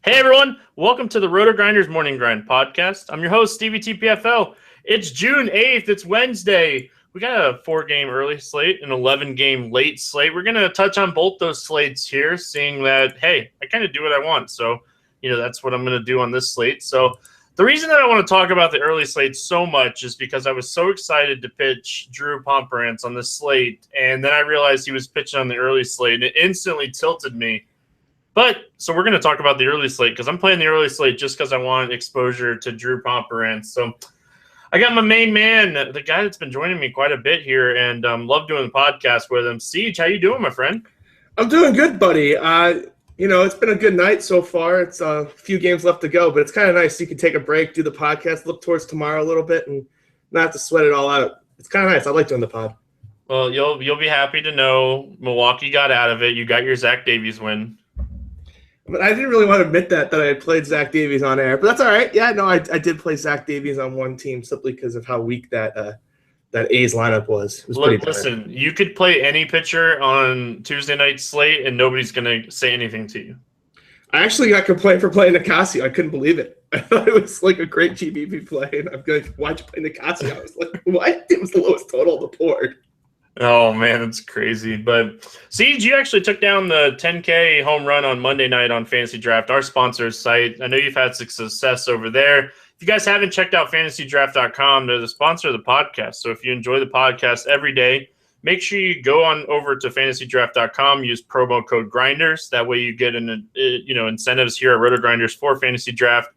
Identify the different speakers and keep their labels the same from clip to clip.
Speaker 1: Hey everyone, welcome to the Roto Grinders Morning Grind podcast. I'm your host, Stevie TPFL. It's June 8th, it's Wednesday. We got a 4-game early slate, an 11-game late slate. We're going to touch on both those slates here, seeing that, hey, I kind of do what I want. So, that's what I'm going to do on this slate. So the reason that I want to talk about the early slate so much is because I was so excited to pitch Drew Pomerantz on this slate, and then I realized he was pitching on the early slate, and it instantly tilted me. But so we're going to talk about the early slate because I'm playing the early slate just because I want exposure to Drew Pomerantz. So I got my main man, the guy that's been joining me quite a bit here, and love doing the podcast with him. Siege, how you doing, my friend?
Speaker 2: I'm doing good, buddy. It's been a good night so far. It's a few games left to go, but it's kind of nice you can take a break, do the podcast, look towards tomorrow a little bit, and not have to sweat it all out. It's kind of nice. I like doing the pod.
Speaker 1: Well, you'll be happy to know Milwaukee got out of it. You got your Zach Davies win.
Speaker 2: But I didn't really want to admit that I had played Zach Davies on air, but that's all right. Yeah, no, I did play Zach Davies on one team simply because of how weak that A's lineup was. It was pretty bad.
Speaker 1: Listen, you could play any pitcher on Tuesday night slate, and nobody's going to say anything to you.
Speaker 2: I actually got complained for playing Nicasio. I couldn't believe it. I thought it was like a great GBP play, and I'm like, why'd you play Nicasio? I was like, what? It was the lowest total on the board.
Speaker 1: Oh, man, that's crazy. But, Siege, you actually took down the 10K home run on Monday night on Fantasy Draft, our sponsor site. I know you've had success over there. If you guys haven't checked out FantasyDraft.com, they're the sponsor of the podcast. So if you enjoy the podcast every day, make sure you go on over to FantasyDraft.com, use promo code GRINDERS. That way you get incentives here at Roto Grinders for Fantasy Draft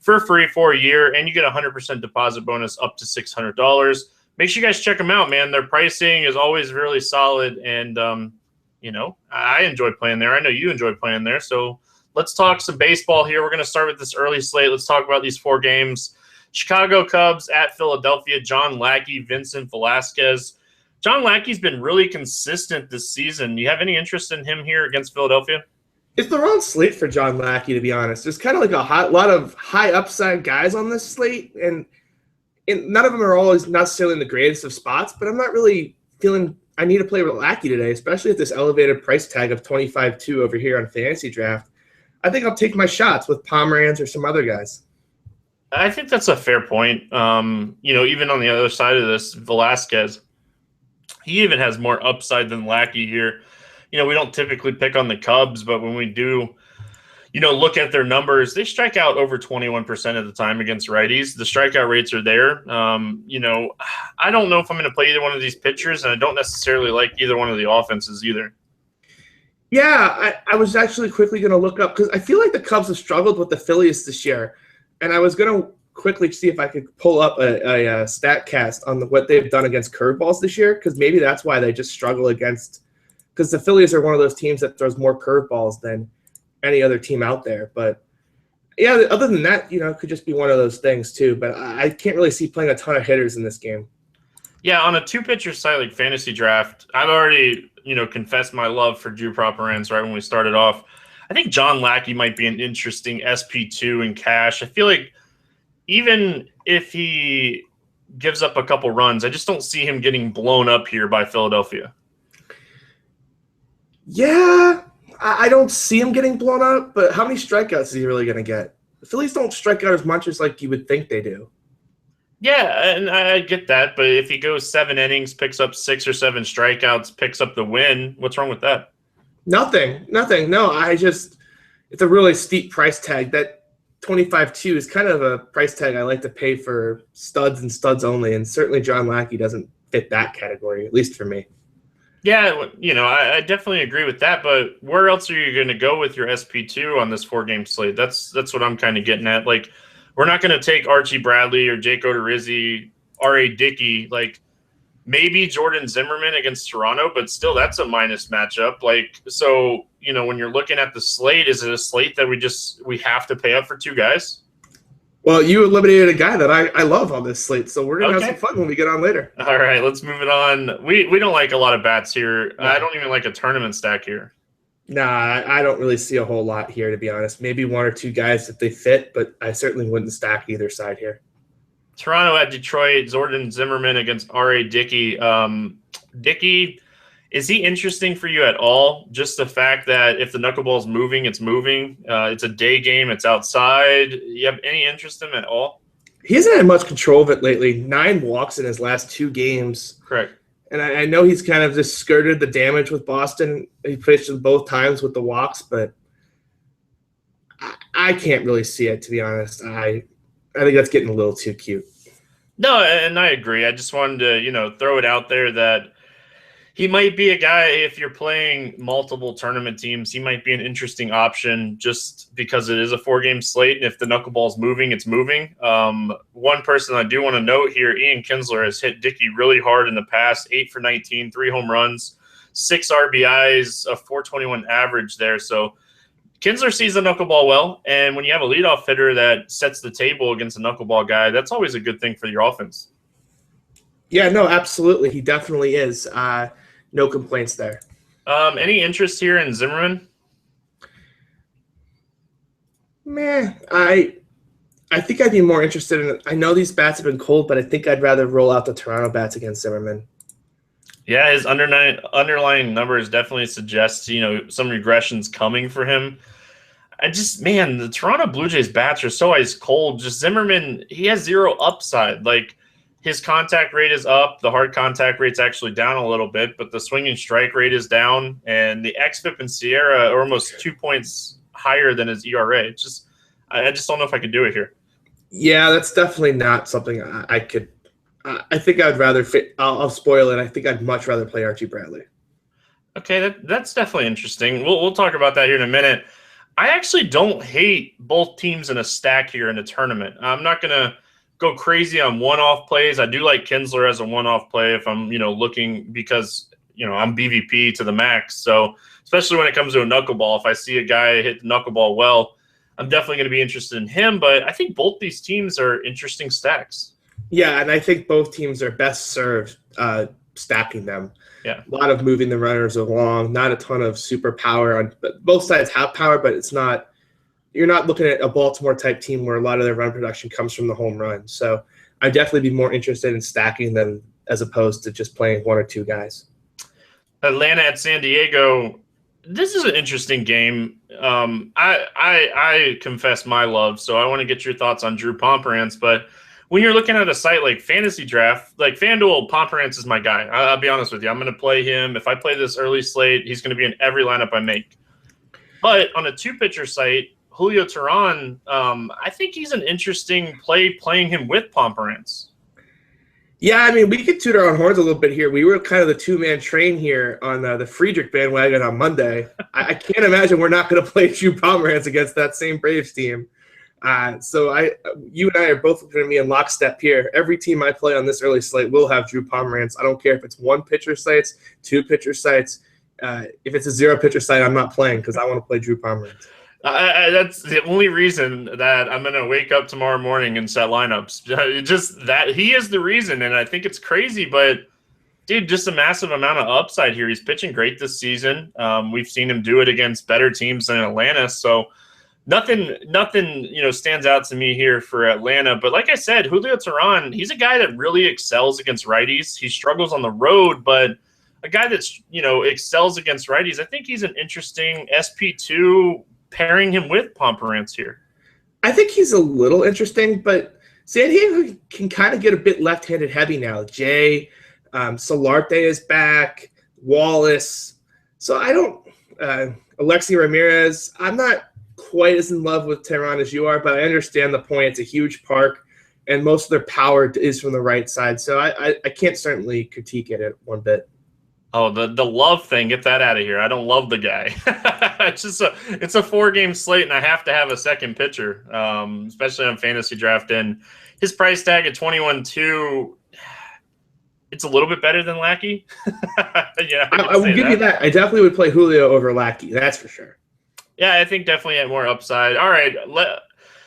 Speaker 1: for free for a year, and you get a 100% deposit bonus up to $600. Make sure you guys check them out, man. Their pricing is always really solid, and, I enjoy playing there. I know you enjoy playing there, so let's talk some baseball here. We're going to start with this early slate. Let's talk about these 4 games. Chicago Cubs at Philadelphia, John Lackey, Vincent Velasquez. John Lackey's been really consistent this season. Do you have any interest in him here against Philadelphia?
Speaker 2: It's the wrong slate for John Lackey, to be honest. There's kind of like a lot of high upside guys on this slate, and none of them are always necessarily in the greatest of spots, but I'm not really feeling I need to play with Lackey today, especially at this elevated price tag of 25-2 over here on Fantasy Draft. I think I'll take my shots with Pomerantz or some other guys.
Speaker 1: I think that's a fair point. Even on the other side of this, Velasquez, he even has more upside than Lackey here. We don't typically pick on the Cubs, but when we do, look at their numbers, they strike out over 21% of the time against righties. The strikeout rates are there. I don't know if I'm going to play either one of these pitchers, and I don't necessarily like either one of the offenses either.
Speaker 2: Yeah, I was actually quickly going to look up because I feel like the Cubs have struggled with the Phillies this year, and I was going to quickly see if I could pull up a stat cast on what they've done against curveballs this year, because maybe that's why they just struggle against – because the Phillies are one of those teams that throws more curveballs than any other team out there. But yeah, other than that, it could just be one of those things too. But I can't really see playing a ton of hitters in this game.
Speaker 1: Yeah, on a 2-pitcher site like Fantasy Draft, I've already, confessed my love for Drew Pomerantz right when we started off. I think John Lackey might be an interesting SP2 in cash. I feel like even if he gives up a couple runs, I just don't see him getting blown up here by Philadelphia.
Speaker 2: Yeah, I don't see him getting blown up, but how many strikeouts is he really going to get? The Phillies don't strike out as much as like you would think they do.
Speaker 1: Yeah, and I get that, but if he goes 7 innings, picks up 6 or 7 strikeouts, picks up the win, what's wrong with that?
Speaker 2: Nothing. No, it's a really steep price tag. That 25-2 is kind of a price tag I like to pay for studs and studs only, and certainly John Lackey doesn't fit that category, at least for me.
Speaker 1: Yeah, I definitely agree with that, but where else are you going to go with your SP2 on this 4-game slate? That's what I'm kind of getting at. Like, we're not going to take Archie Bradley or Jake Odorizzi, R.A. Dickey, like maybe Jordan Zimmerman against Toronto, but still that's a minus matchup. Like, so, when you're looking at the slate, is it a slate that we have to pay up for 2 guys?
Speaker 2: Well, you eliminated a guy that I love on this slate, so we're going to have some fun when we get on later.
Speaker 1: All right, let's move it on. We don't like a lot of bats here. No. I don't even like a tournament stack here.
Speaker 2: Nah, I don't really see a whole lot here, to be honest. Maybe 1 or 2 guys if they fit, but I certainly wouldn't stack either side here.
Speaker 1: Toronto at Detroit, Jordan Zimmerman against R.A. Dickey. Dickey Is he interesting for you at all? Just the fact that if the knuckleball is moving, it's moving. It's a day game. It's outside. You have any interest in him at all?
Speaker 2: He hasn't had much control of it lately. 9 walks in his last 2 games.
Speaker 1: Correct.
Speaker 2: And I know he's kind of just skirted the damage with Boston. He pitched both times with the walks, but I can't really see it, to be honest. I think that's getting a little too cute.
Speaker 1: No, and I agree. I just wanted to, throw it out there that he might be a guy, if you're playing multiple tournament teams, he might be an interesting option just because it is a 4-game slate. And if the knuckleball is moving, it's moving. One person I do want to note here, Ian Kinsler has hit Dickey really hard in the past, 8 for 19, 3 home runs, 6 RBIs, a 421 average there. So Kinsler sees the knuckleball well. And when you have a leadoff hitter that sets the table against a knuckleball guy, that's always a good thing for your offense.
Speaker 2: Yeah, no, absolutely. He definitely is. No complaints there.
Speaker 1: Any interest here in Zimmerman?
Speaker 2: I think I'd be more interested in it. I know these bats have been cold, but I think I'd rather roll out the Toronto bats against Zimmerman.
Speaker 1: Yeah, his underlying numbers definitely suggest, some regressions coming for him. The Toronto Blue Jays bats are so ice cold. Just Zimmerman, he has 0 upside. Like, his contact rate is up. The hard contact rate's actually down a little bit, but the swinging strike rate is down, and the xFIP and Sierra are almost 2 points higher than his ERA. I just don't know if I could do it here.
Speaker 2: Yeah, that's definitely not something I could. I think I'd rather fit. I'll spoil it. I think I'd much rather play Archie Bradley.
Speaker 1: Okay, that's definitely interesting. We'll talk about that here in a minute. I actually don't hate both teams in a stack here in a tournament. I'm not gonna go crazy on one-off plays. I do like Kinsler as a one-off play if I'm, looking because, I'm BVP to the max. So especially when it comes to a knuckleball, if I see a guy hit the knuckleball well, I'm definitely going to be interested in him. But I think both these teams are interesting stacks.
Speaker 2: Yeah, and I think both teams are best served stacking them.
Speaker 1: Yeah,
Speaker 2: a lot of moving the runners along, not a ton of super power. Both sides have power, but it's not. You're not looking at a Baltimore-type team where a lot of their run production comes from the home run. So I'd definitely be more interested in stacking them as opposed to just playing 1 or 2 guys.
Speaker 1: Atlanta at San Diego. This is an interesting game. I confess my love, so I want to get your thoughts on Drew Pomerantz. But when you're looking at a site like Fantasy Draft, like FanDuel, Pomerantz is my guy. I'll be honest with you. I'm going to play him. If I play this early slate, he's going to be in every lineup I make. But on a 2-pitcher site, Julio Teheran, I think he's an interesting play playing him with Pomerantz.
Speaker 2: Yeah, I mean, we could toot our own horns a little bit here. We were kind of the 2-man train here on the Friedrich bandwagon on Monday. I can't imagine we're not going to play Drew Pomerantz against that same Braves team. So you and I are both going to be in lockstep here. Every team I play on this early slate will have Drew Pomerantz. I don't care if it's 1-pitcher sites, 2-pitcher sites. If it's a 0-pitcher site, I'm not playing because I want to play Drew Pomerantz.
Speaker 1: That's the only reason that I'm going to wake up tomorrow morning and set lineups. Just that he is the reason, and I think it's crazy, but dude, just a massive amount of upside here. He's pitching great this season. We've seen him do it against better teams than Atlanta, so nothing stands out to me here for Atlanta. But like I said, Julio Teheran, he's a guy that really excels against righties. He struggles on the road, but a guy that's excels against righties. I think he's an interesting SP2. Pairing him with Pomerantz here.
Speaker 2: I think he's a little interesting, but San Diego can kind of get a bit left-handed heavy now. Jay, Solarte is back, Wallace. So I don't Alexi Ramirez. I'm not quite as in love with Teheran as you are, but I understand the point. It's a huge park, and most of their power is from the right side. So I can't certainly critique it one bit.
Speaker 1: Oh, the love thing, get that out of here. I don't love the guy. It's a 4-game slate, and I have to have a second pitcher, especially on Fantasy Draft. And his price tag at 21.2, it's a little bit better than Lackey. Yeah,
Speaker 2: I will give you that. I definitely would play Julio over Lackey. That's for sure.
Speaker 1: Yeah, I think definitely had more upside. All right,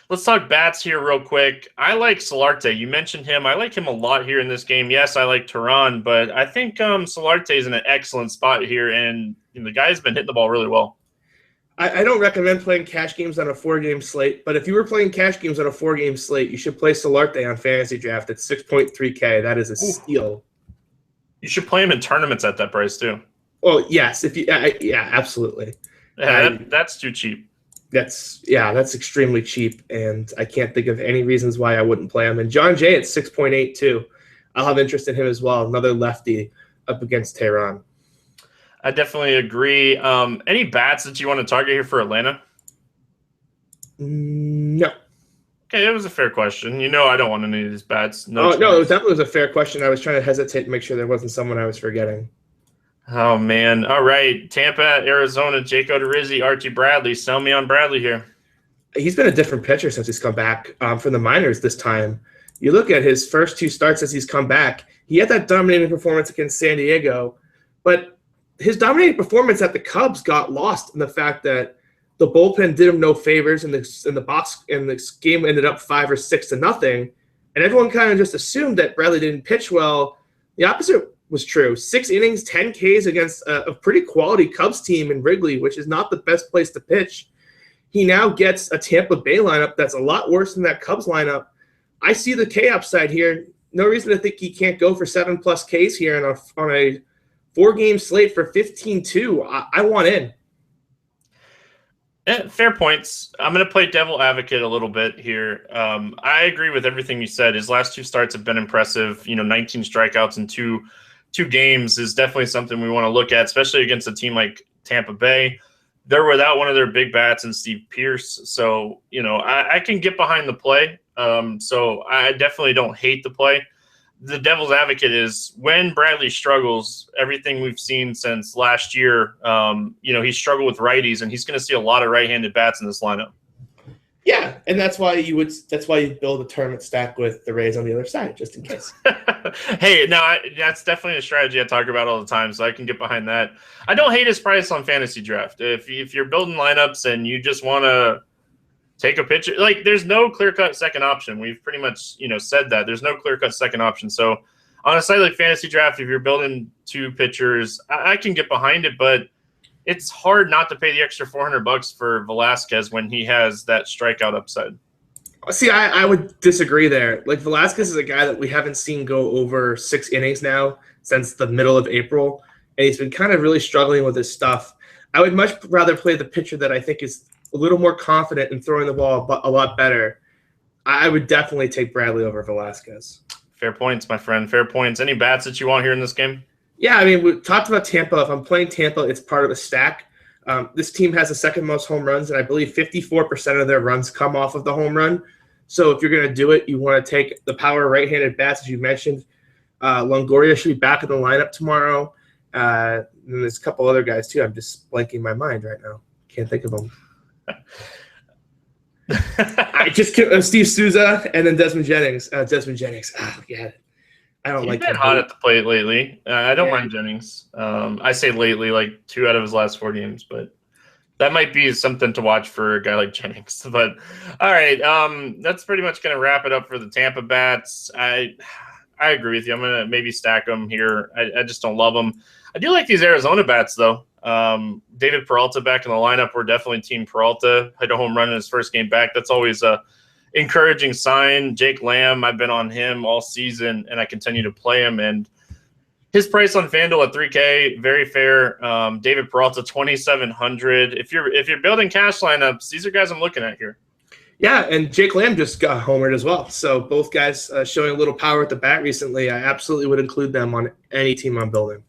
Speaker 1: let's talk bats here real quick. I like Solarte. You mentioned him. I like him a lot here in this game. Yes, I like Teheran, but I think Solarte is in an excellent spot here, and the guy's been hitting the ball really well.
Speaker 2: I don't recommend playing cash games on a 4-game slate, but if you were playing cash games on a 4-game slate, you should play Solarte on Fantasy Draft at 6.3K. That is a steal.
Speaker 1: You should play him in tournaments at that price too.
Speaker 2: Well, yes, if you, yeah, absolutely.
Speaker 1: Yeah, that's too cheap.
Speaker 2: That's extremely cheap, and I can't think of any reasons why I wouldn't play him. And John Jay at 6.8 too. I'll have interest in him as well. Another lefty up against Tehran.
Speaker 1: I definitely agree. Any bats that you want to target here for Atlanta?
Speaker 2: No.
Speaker 1: Okay, it was a fair question. I don't want any of these bats.
Speaker 2: No, it definitely was a fair question. I was trying to hesitate to make sure there wasn't someone I was forgetting.
Speaker 1: Oh, man. All right. Tampa, Arizona, Jake Odorizzi, Archie Bradley. Sell me on Bradley here.
Speaker 2: He's been a different pitcher since he's come back from the minors this time. You look at his first 2 starts as he's come back, he had that dominating performance against San Diego, but his dominating performance at the Cubs got lost in the fact that the bullpen did him no favors in the box, and this game ended up 5 or 6-0, and everyone kind of just assumed that Bradley didn't pitch well. The opposite was true. 6 innings, 10 Ks against a pretty quality Cubs team in Wrigley, which is not the best place to pitch. He now gets a Tampa Bay lineup that's a lot worse than that Cubs lineup. I see the K upside here. No reason to think he can't go for 7+ Ks here on a 4-game slate for 15-2. I want in.
Speaker 1: Fair points. I'm going to play devil advocate a little bit here. I agree with everything you said. His last 2 starts have been impressive. 19 strikeouts in two games is definitely something we want to look at, especially against a team like Tampa Bay. They're without one of their big bats in Steve Pearce. So, I can get behind the play. So I definitely don't hate the play. The devil's advocate is when Bradley struggles, everything we've seen since last year, he struggled with righties, and he's going to see a lot of right-handed bats in this lineup.
Speaker 2: Yeah, and that's why you build a tournament stack with the Rays on the other side, just in case.
Speaker 1: Hey, no, that's definitely a strategy I talk about all the time, so I can get behind that. I don't hate his price on fantasy draft. If you're building lineups and you just want to take a pitcher, like there's no clear-cut second option. We've pretty much said that there's no clear-cut second option. So on a site like fantasy draft, if you're building 2 pitchers, I can get behind it, but it's hard not to pay the extra $400 for Velasquez when he has that strikeout upside.
Speaker 2: See, I would disagree there. Like, Velasquez is a guy that we haven't seen go over 6 innings now since the middle of April, and he's been kind of really struggling with his stuff. I would much rather play the pitcher that I think is a little more confident in throwing the ball a lot better. I would definitely take Bradley over Velasquez.
Speaker 1: Fair points, my friend. Fair points. Any bats that you want here in this game?
Speaker 2: Yeah, I mean, we talked about Tampa. If I'm playing Tampa, it's part of a stack. This team has the second most home runs, and I believe 54% of their runs come off of the home run. So if you're going to do it, you want to take the power right-handed bats, as you mentioned. Longoria should be back in the lineup tomorrow. And there's a couple other guys, too. I'm just blanking my mind right now. Can't think of them. I just Steve Souza and then Desmond Jennings. Yeah. I don't like
Speaker 1: that. He's been hot at the plate lately. I don't mind Jennings. I say lately, like 2 out of his last 4 games, but that might be something to watch for a guy like Jennings. But all right, that's pretty much going to wrap it up for the Tampa bats. I agree with you. I'm going to maybe stack them here. I just don't love them. I do like these Arizona bats, though. David Peralta back in the lineup. We're definitely team Peralta. Hit a home run in his first game back. That's always a encouraging sign. Jake Lamb, I've been on him all season, and I continue to play him. And his price on FanDuel at $3K, very fair. David Peralta, $2,700. If you're building cash lineups, these are guys I'm looking at here.
Speaker 2: Yeah, and Jake Lamb just got homered as well. So both guys showing a little power at the bat recently. I absolutely would include them on any team I'm building.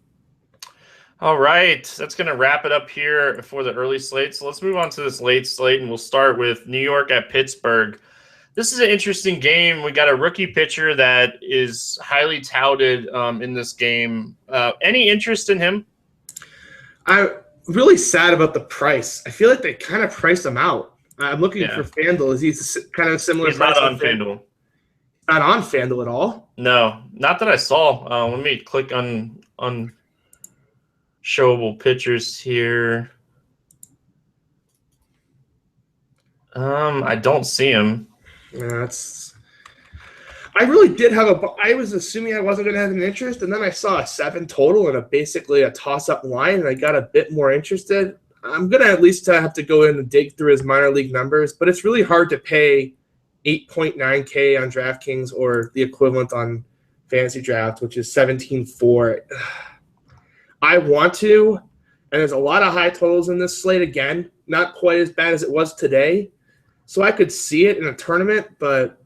Speaker 1: All right, that's going to wrap it up here for the early slate. So let's move on to this late slate, and we'll start with New York at Pittsburgh. This is an interesting game. We got a rookie pitcher that is highly touted in this game. Any interest in him? I'm
Speaker 2: really sad about the price. I feel like they kind of priced him out. I'm looking for FanDuel. Is he kind of similar?
Speaker 1: He's not on FanDuel.
Speaker 2: Not on FanDuel at all?
Speaker 1: No, not that I saw. Let me click on showable pitchers here. I don't see him.
Speaker 2: I really did have I was assuming I wasn't going to have an interest, and then I saw a 7 total and basically a toss-up line, and I got a bit more interested. I'm going to at least have to go in and dig through his minor league numbers, but it's really hard to pay $8.9K on DraftKings or the equivalent on Fantasy Draft, which is $17.4. I want to, and there's a lot of high totals in this slate again. Not quite as bad as it was today. So I could see it in a tournament, but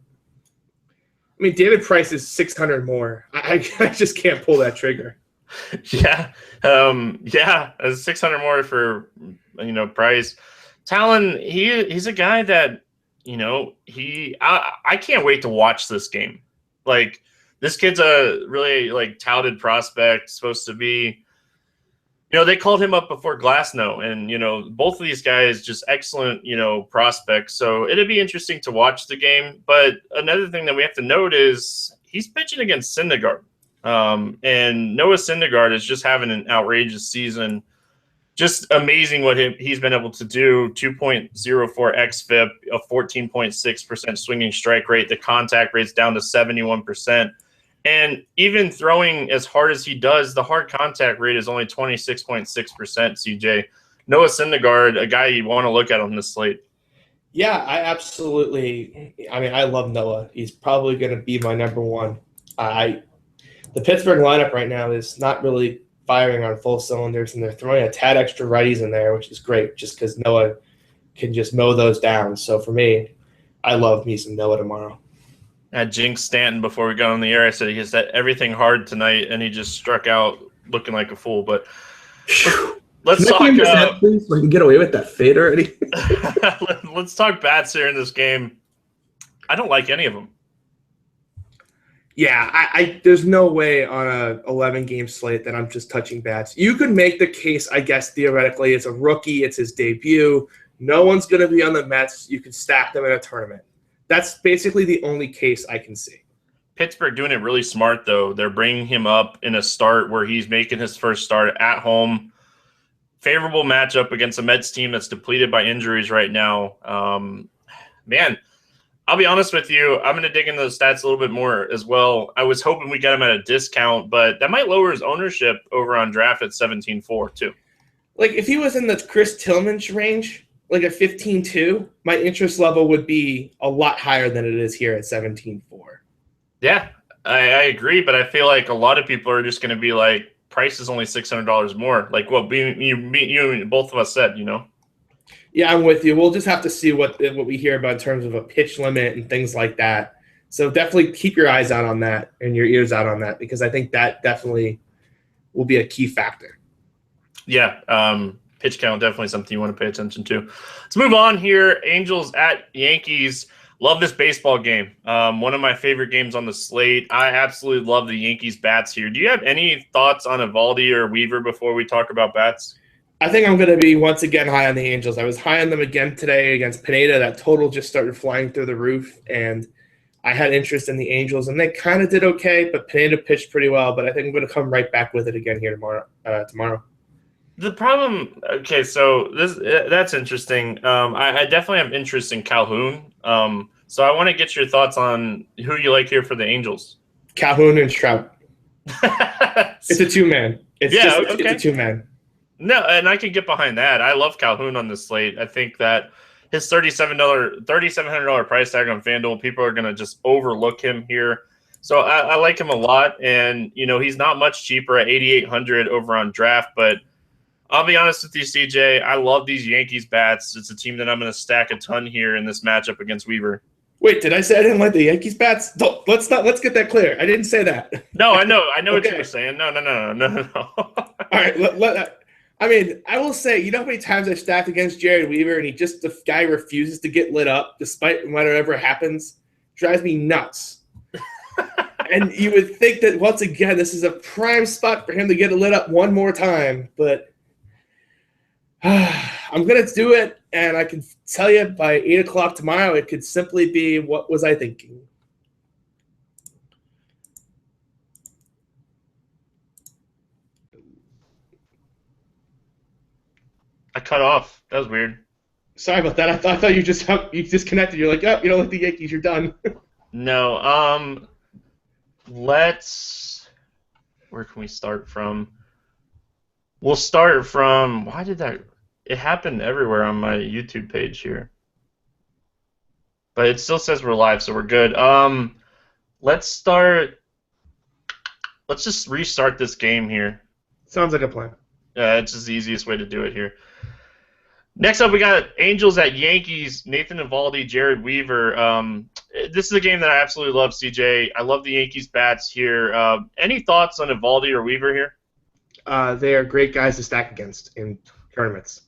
Speaker 2: I mean, David Price is 600 more. I just can't pull that trigger.
Speaker 1: Yeah, yeah, 600 more for Price. Talon, he's a guy that I can't wait to watch this game. Like, this kid's a really touted prospect, supposed to be. They called him up before Glasnow, and both of these guys just excellent prospects. So it'd be interesting to watch the game. But another thing that we have to note is he's pitching against Syndergaard. And Noah Syndergaard is just having an outrageous season. Just amazing what he's been able to do. 2.04 xFIP, a 14.6% swinging strike rate. The contact rate's down to 71%. And even throwing as hard as he does, the hard contact rate is only 26.6%, CJ. Noah Syndergaard, a guy you want to look at on this slate.
Speaker 2: Yeah, I love Noah. He's probably going to be my number one. The Pittsburgh lineup right now is not really firing on full cylinders, and they're throwing a tad extra righties in there, which is great just because Noah can just mow those down. So for me, I love me some Noah tomorrow.
Speaker 1: At Jinx Stanton before we got on the air, I said he has that everything hard tonight, and he just struck out looking like a fool. But let's talk.
Speaker 2: Please, so I can get away with that fade already.
Speaker 1: Let's talk bats here in this game. I don't like any of them.
Speaker 2: Yeah, I there's no way on a 11-game slate that I'm just touching bats. You could make the case, I guess, theoretically, it's a rookie, it's his debut. No one's going to be on the Mets. You can stack them in a tournament. That's basically the only case I can see.
Speaker 1: Pittsburgh doing it really smart, though. They're bringing him up in a start where he's making his first start at home. Favorable matchup against a Mets team that's depleted by injuries right now. Man, I'll be honest with you. I'm going to dig into the stats a little bit more as well. I was hoping we got him at a discount, but that might lower his ownership over on draft at 17.4 too.
Speaker 2: Like, if he was in the Chris Tillman's range, like a 15.2, my interest level would be a lot higher than it is here at 17.4.
Speaker 1: Yeah, I agree, but I feel like a lot of people are just going to be like, price is only $600 more. Like what you both of us said,
Speaker 2: Yeah, I'm with you. We'll just have to see what we hear about in terms of a pitch limit and things like that. So definitely keep your eyes out on that and your ears out on that, because I think that definitely will be a key factor.
Speaker 1: Yeah, pitch count, definitely something you want to pay attention to. Let's move on here. Angels at Yankees. Love this baseball game. One of my favorite games on the slate. I absolutely love the Yankees bats here. Do you have any thoughts on Eovaldi or Weaver before we talk about bats?
Speaker 2: I think I'm going to be once again high on the Angels. I was high on them again today against Pineda. That total just started flying through the roof, and I had interest in the Angels, and they kind of did okay, but Pineda pitched pretty well. But I think I'm going to come right back with it again here tomorrow.
Speaker 1: The problem, okay, so that's interesting. I definitely have interest in Calhoun. So I want to get your thoughts on who you like here for the Angels.
Speaker 2: Calhoun and Trout. It's a two-man. It's a two-man.
Speaker 1: No, and I can get behind that. I love Calhoun on this slate. I think that his $3,700 price tag on FanDuel, people are going to just overlook him here. So I like him a lot, and he's not much cheaper at $8,800 over on draft, but I'll be honest with you, CJ. I love these Yankees bats. It's a team that I'm going to stack a ton here in this matchup against Weaver.
Speaker 2: Wait, did I say I didn't like the Yankees bats? Let's get that clear. I didn't say that.
Speaker 1: No, I know okay. What you were saying. No.
Speaker 2: All right, I mean, I will say, you know how many times I've stacked against Jared Weaver, and the guy refuses to get lit up despite whatever happens? Drives me nuts. And you would think that, once again, this is a prime spot for him to get lit up one more time, but I'm going to do it, and I can tell you by 8 o'clock tomorrow, it could simply be, what was I thinking?
Speaker 1: I cut off. That was weird.
Speaker 2: Sorry about that. I thought you disconnected. You're like, oh, you don't like the Yankees. You're done.
Speaker 1: No. Where can we start from? We'll start from, it happened everywhere on my YouTube page here. But it still says we're live, so we're good. Let's just restart this game here.
Speaker 2: Sounds like a plan.
Speaker 1: Yeah, it's just the easiest way to do it here. Next up, we got Angels at Yankees. Nathan Eovaldi, Jared Weaver. This is a game that I absolutely love, CJ. I love the Yankees bats here. Any thoughts on Eovaldi or Weaver here?
Speaker 2: They are great guys to stack against in tournaments.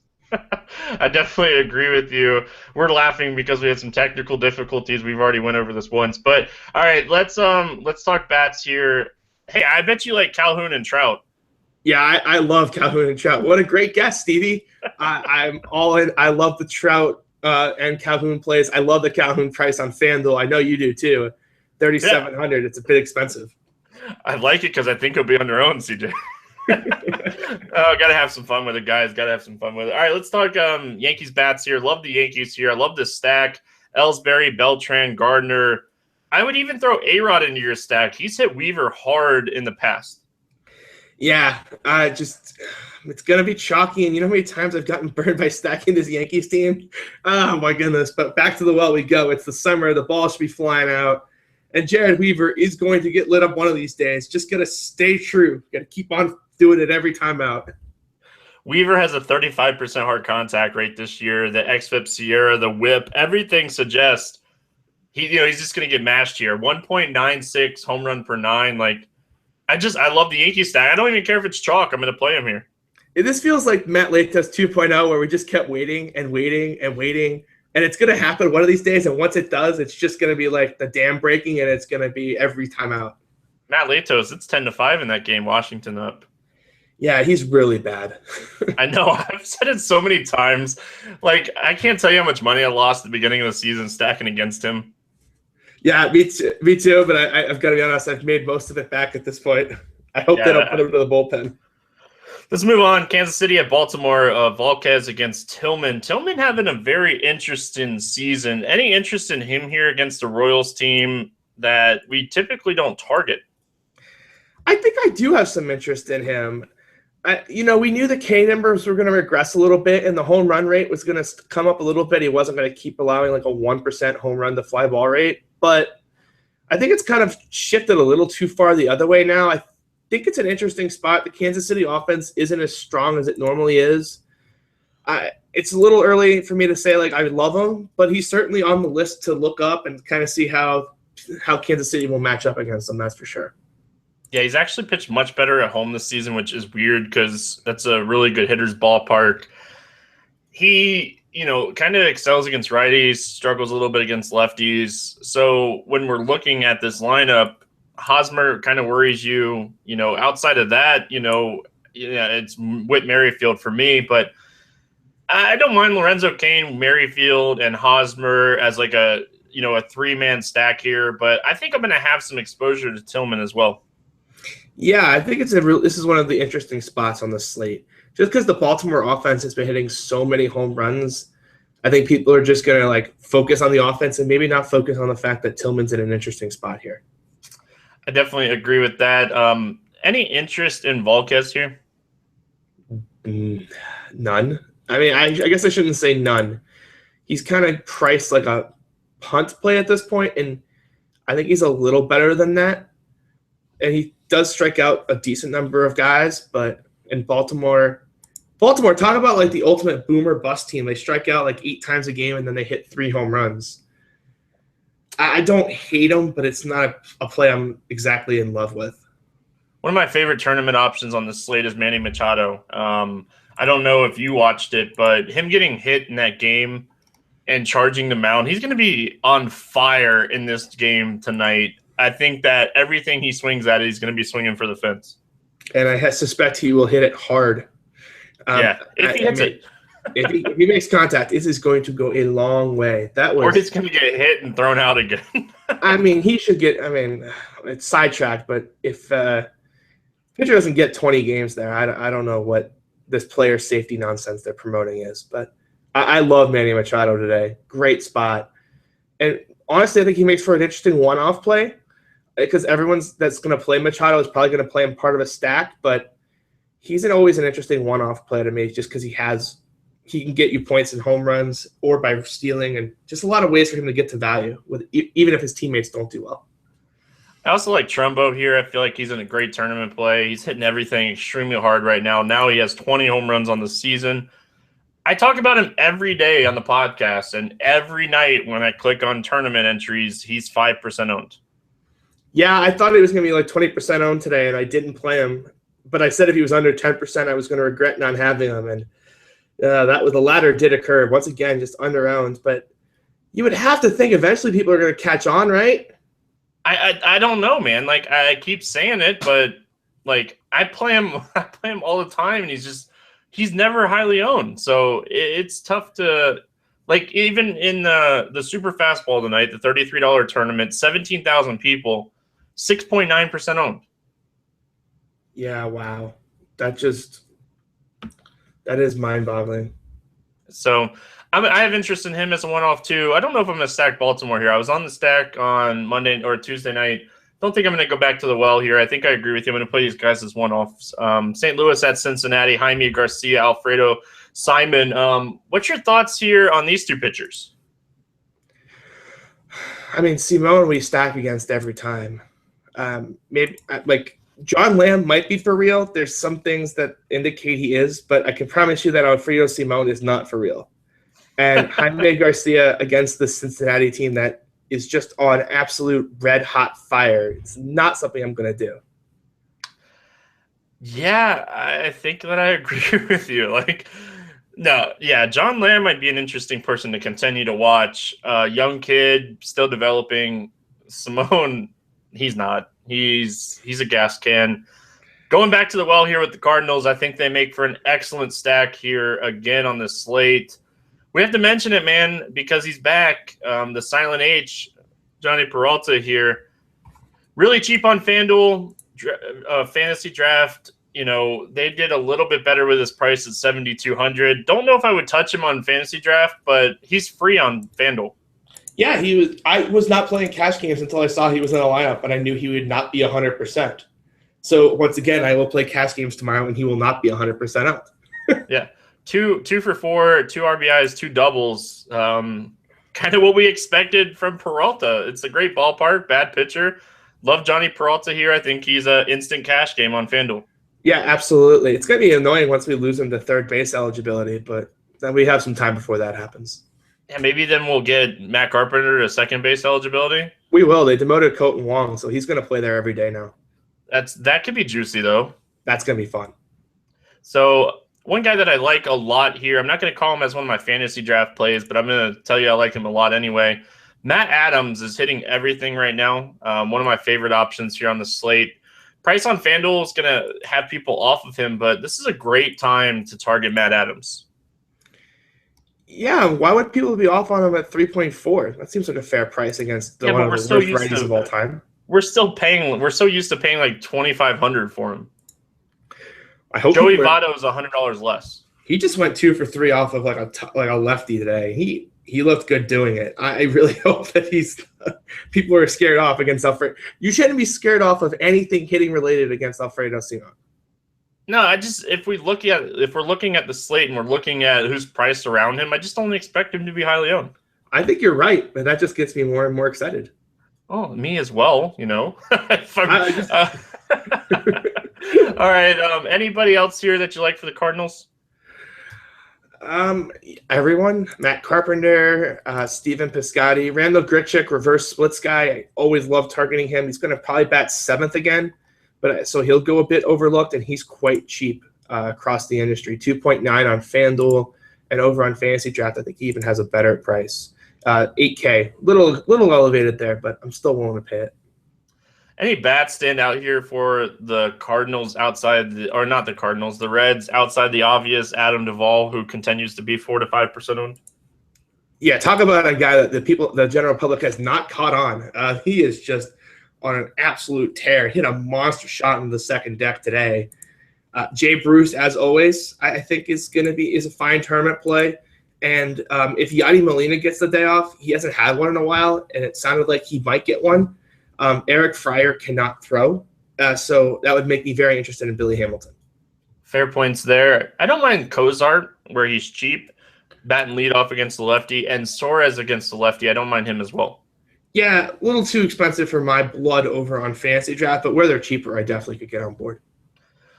Speaker 1: I definitely agree with you. We're laughing because we had some technical difficulties. We've already went over this once, but all right, let's talk bats here. Hey, I bet you like Calhoun and Trout.
Speaker 2: Yeah, I love Calhoun and Trout. What a great guess, Stevie. I'm all in. I love the Trout and Calhoun plays. I love the Calhoun price on FanDuel. I know you do too. 3,700. It's a bit expensive.
Speaker 1: I like it because I think he'll be on their own, CJ. Gotta have some fun with it, guys. Gotta have some fun with it. All right, let's talk Yankees bats here. Love the Yankees here. I love this stack. Ellsbury, Beltran, Gardner. I would even throw A-Rod into your stack. He's hit Weaver hard in the past.
Speaker 2: Yeah, it's going to be chalky, and you know how many times I've gotten burned by stacking this Yankees team? Oh, my goodness. But back to the well we go. It's the summer. The ball should be flying out, and Jared Weaver is going to get lit up one of these days. Just got to stay true. Got to keep on doing it every time out.
Speaker 1: Weaver has a 35% hard contact rate this year. The xFIP Sierra, the whip, everything suggests he's just going to get mashed here. 1.96 home run per 9. Like, I love the Yankees stack. I don't even care if it's chalk. I'm going to play him here.
Speaker 2: This feels like Matt Latos 2.0, where we just kept waiting and waiting and waiting, and it's going to happen one of these days. And once it does, it's just going to be like the dam breaking, and it's going to be every time out.
Speaker 1: Matt Latos, it's 10-5 in that game. Washington up.
Speaker 2: Yeah, he's really bad.
Speaker 1: I know. I've said it so many times. Like, I can't tell you how much money I lost at the beginning of the season stacking against him.
Speaker 2: Yeah, me too. But I've got to be honest. I've made most of it back at this point. I hope they don't put him to the bullpen.
Speaker 1: Let's move on. Kansas City at Baltimore. Volquez against Tillman. Tillman having a very interesting season. Any interest in him here against the Royals team that we typically don't target?
Speaker 2: I think I do have some interest in him. We knew the K numbers were going to regress a little bit, and the home run rate was going to come up a little bit. He wasn't going to keep allowing like a 1% home run to fly ball rate. But I think it's kind of shifted a little too far the other way now. I think it's an interesting spot. The Kansas City offense isn't as strong as it normally is. It's a little early for me to say, like, I love him, but he's certainly on the list to look up and kind of see how Kansas City will match up against them, that's for sure.
Speaker 1: Yeah, he's actually pitched much better at home this season, which is weird because that's a really good hitter's ballpark. He, kind of excels against righties, struggles a little bit against lefties. So when we're looking at this lineup, Hosmer kind of worries you. Outside of that, it's Whit Merrifield for me, but I don't mind Lorenzo Cain, Merrifield, and Hosmer as like a 3-man stack here, but I think I'm going to have some exposure to Tillman as well.
Speaker 2: Yeah, I think this is one of the interesting spots on the slate. Just because the Baltimore offense has been hitting so many home runs, I think people are just going to focus on the offense and maybe not focus on the fact that Tillman's in an interesting spot here.
Speaker 1: I definitely agree with that. Any interest in Volquez here?
Speaker 2: None. I mean, I guess I shouldn't say none. He's kind of priced like a punt play at this point, and I think he's a little better than that. And he does strike out a decent number of guys, but in Baltimore, talk about the ultimate boomer bust team. They strike out 8 times a game, and then they hit 3 home runs. I don't hate him, but it's not a play I'm exactly in love with.
Speaker 1: One of my favorite tournament options on the slate is Manny Machado. I don't know if you watched it, but him getting hit in that game and charging the mound, he's going to be on fire in this game tonight. I think that everything he swings at, he's going to be swinging for the fence.
Speaker 2: And I suspect he will hit it hard.
Speaker 1: If he hits it.
Speaker 2: If he makes contact, this is going to go a long way.
Speaker 1: Or he's going to get hit and thrown out again.
Speaker 2: I mean, he should get – it's sidetracked, but if pitcher doesn't get 20 games there, I don't know what this player safety nonsense they're promoting is. But I love Manny Machado today. Great spot. And honestly, I think he makes for an interesting one-off play because everyone's that's going to play Machado is probably going to play him part of a stack, but he's always an interesting one-off play to me just because he can get you points in home runs or by stealing and just a lot of ways for him to get to value even if his teammates don't do well.
Speaker 1: I also like Trumbo here. I feel like he's in a great tournament play. He's hitting everything extremely hard right now. Now he has 20 home runs on the season. I talk about him every day on the podcast, and every night when I click on tournament entries, he's 5% owned.
Speaker 2: Yeah, I thought he was going to be like 20% owned today, and I didn't play him. But I said if he was under 10%, I was going to regret not having him. And the latter did occur. Once again, just under owned. But you would have to think eventually people are going to catch on, right?
Speaker 1: I don't know, man. Like, I keep saying it, but like I play him all the time, and he's never highly owned. So it's tough to, like, even in the super fastball tonight, the $33 tournament, 17,000 people, 6.9% owned.
Speaker 2: Yeah, wow. That is mind-boggling.
Speaker 1: So I have interest in him as a one-off too. I don't know if I'm going to stack Baltimore here. I was on the stack on Monday or Tuesday night. Don't think I'm going to go back to the well here. I think I agree with you. I'm going to play these guys as one-offs. St. Louis at Cincinnati, Jaime Garcia, Alfredo Simon. What's your thoughts here on these two pitchers?
Speaker 2: I mean, Simone we stack against every time. Maybe like John Lamb might be for real. There's some things that indicate he is, but I can promise you that Alfredo Simone is not for real. And Jaime Garcia against the Cincinnati team that is just on absolute red-hot fire. It's not something I'm going to do.
Speaker 1: Yeah, I think that I agree with you. Like, no, yeah, John Lamb might be an interesting person to continue to watch. Young kid, still developing. Simone, he's not. He's a gas can. Going back to the well here with the Cardinals, I think they make for an excellent stack here again on the slate. We have to mention it, man, because he's back. The Silent H, Johnny Peralta here. Really cheap on FanDuel, fantasy draft. You know, they did a little bit better with his price at $7,200. Don't know if I would touch him on fantasy draft, but he's free on FanDuel.
Speaker 2: Yeah, I was not playing cash games until I saw he was in the lineup, and I knew he would not be 100%. So once again, I will play cash games tomorrow, and he will not be 100% out.
Speaker 1: Yeah. Two for 4, 2 RBIs, 2 doubles. Kind of what we expected from Peralta. It's a great ballpark, bad pitcher. Love Johnny Peralta here. I think he's an instant cash game on FanDuel.
Speaker 2: Yeah, absolutely. It's going to be annoying once we lose him to third base eligibility, but then we have some time before that happens.
Speaker 1: Yeah, maybe then we'll get Matt Carpenter to second base eligibility.
Speaker 2: We will. They demoted Colton Wong, so he's going to play there every day now.
Speaker 1: That could be juicy, though.
Speaker 2: That's going to be fun.
Speaker 1: So one guy that I like a lot here, I'm not going to call him as one of my fantasy draft plays, but I'm going to tell you I like him a lot anyway. Matt Adams is hitting everything right now. One of my favorite options here on the slate. Price on FanDuel is going to have people off of him, but this is a great time to target Matt Adams.
Speaker 2: Yeah, why would people be off on him at 3.4? That seems like a fair price against one of the worst righties of all time.
Speaker 1: We're so used to paying like $2,500 for him.
Speaker 2: I hope
Speaker 1: Joey Votto is $100 less.
Speaker 2: He just went 2 for 3 off of like a lefty today. He looked good doing it. I really hope that people are scared off against Alfredo. You shouldn't be scared off of anything hitting related against Alfredo Simon.
Speaker 1: No, if we're looking at the slate and we're looking at who's priced around him, I just don't expect him to be highly owned.
Speaker 2: I think you're right, but that just gets me more and more excited.
Speaker 1: Oh, me as well, you know. All right. Anybody else here that you like for the Cardinals?
Speaker 2: Everyone. Matt Carpenter, Steven Piscotty, Randall Grichuk, reverse splits guy. I always love targeting him. He's going to probably bat 7th again, but so he'll go a bit overlooked, and he's quite cheap across the industry. 2.9 on FanDuel, and over on Fantasy Draft, I think he even has a better price. $8K, little elevated there, but I'm still willing to pay it.
Speaker 1: Any bats stand out here for the Cardinals the Reds outside the obvious Adam Duvall, who continues to be 4 to 5% owned? Yeah,
Speaker 2: talk about a guy that the general public has not caught on. He is just on an absolute tear. Hit a monster shot in the second deck today. Jay Bruce, as always, I think is a fine tournament play. And if Yadi Molina gets the day off, he hasn't had one in a while, and it sounded like he might get one. Eric Fryer cannot throw, so that would make me very interested in Billy Hamilton.
Speaker 1: Fair points there. I don't mind Cozart, where he's cheap, batting leadoff against the lefty, and Suarez against the lefty. I don't mind him as well.
Speaker 2: Yeah, a little too expensive for my blood over on Fantasy Draft, but where they're cheaper, I definitely could get on board.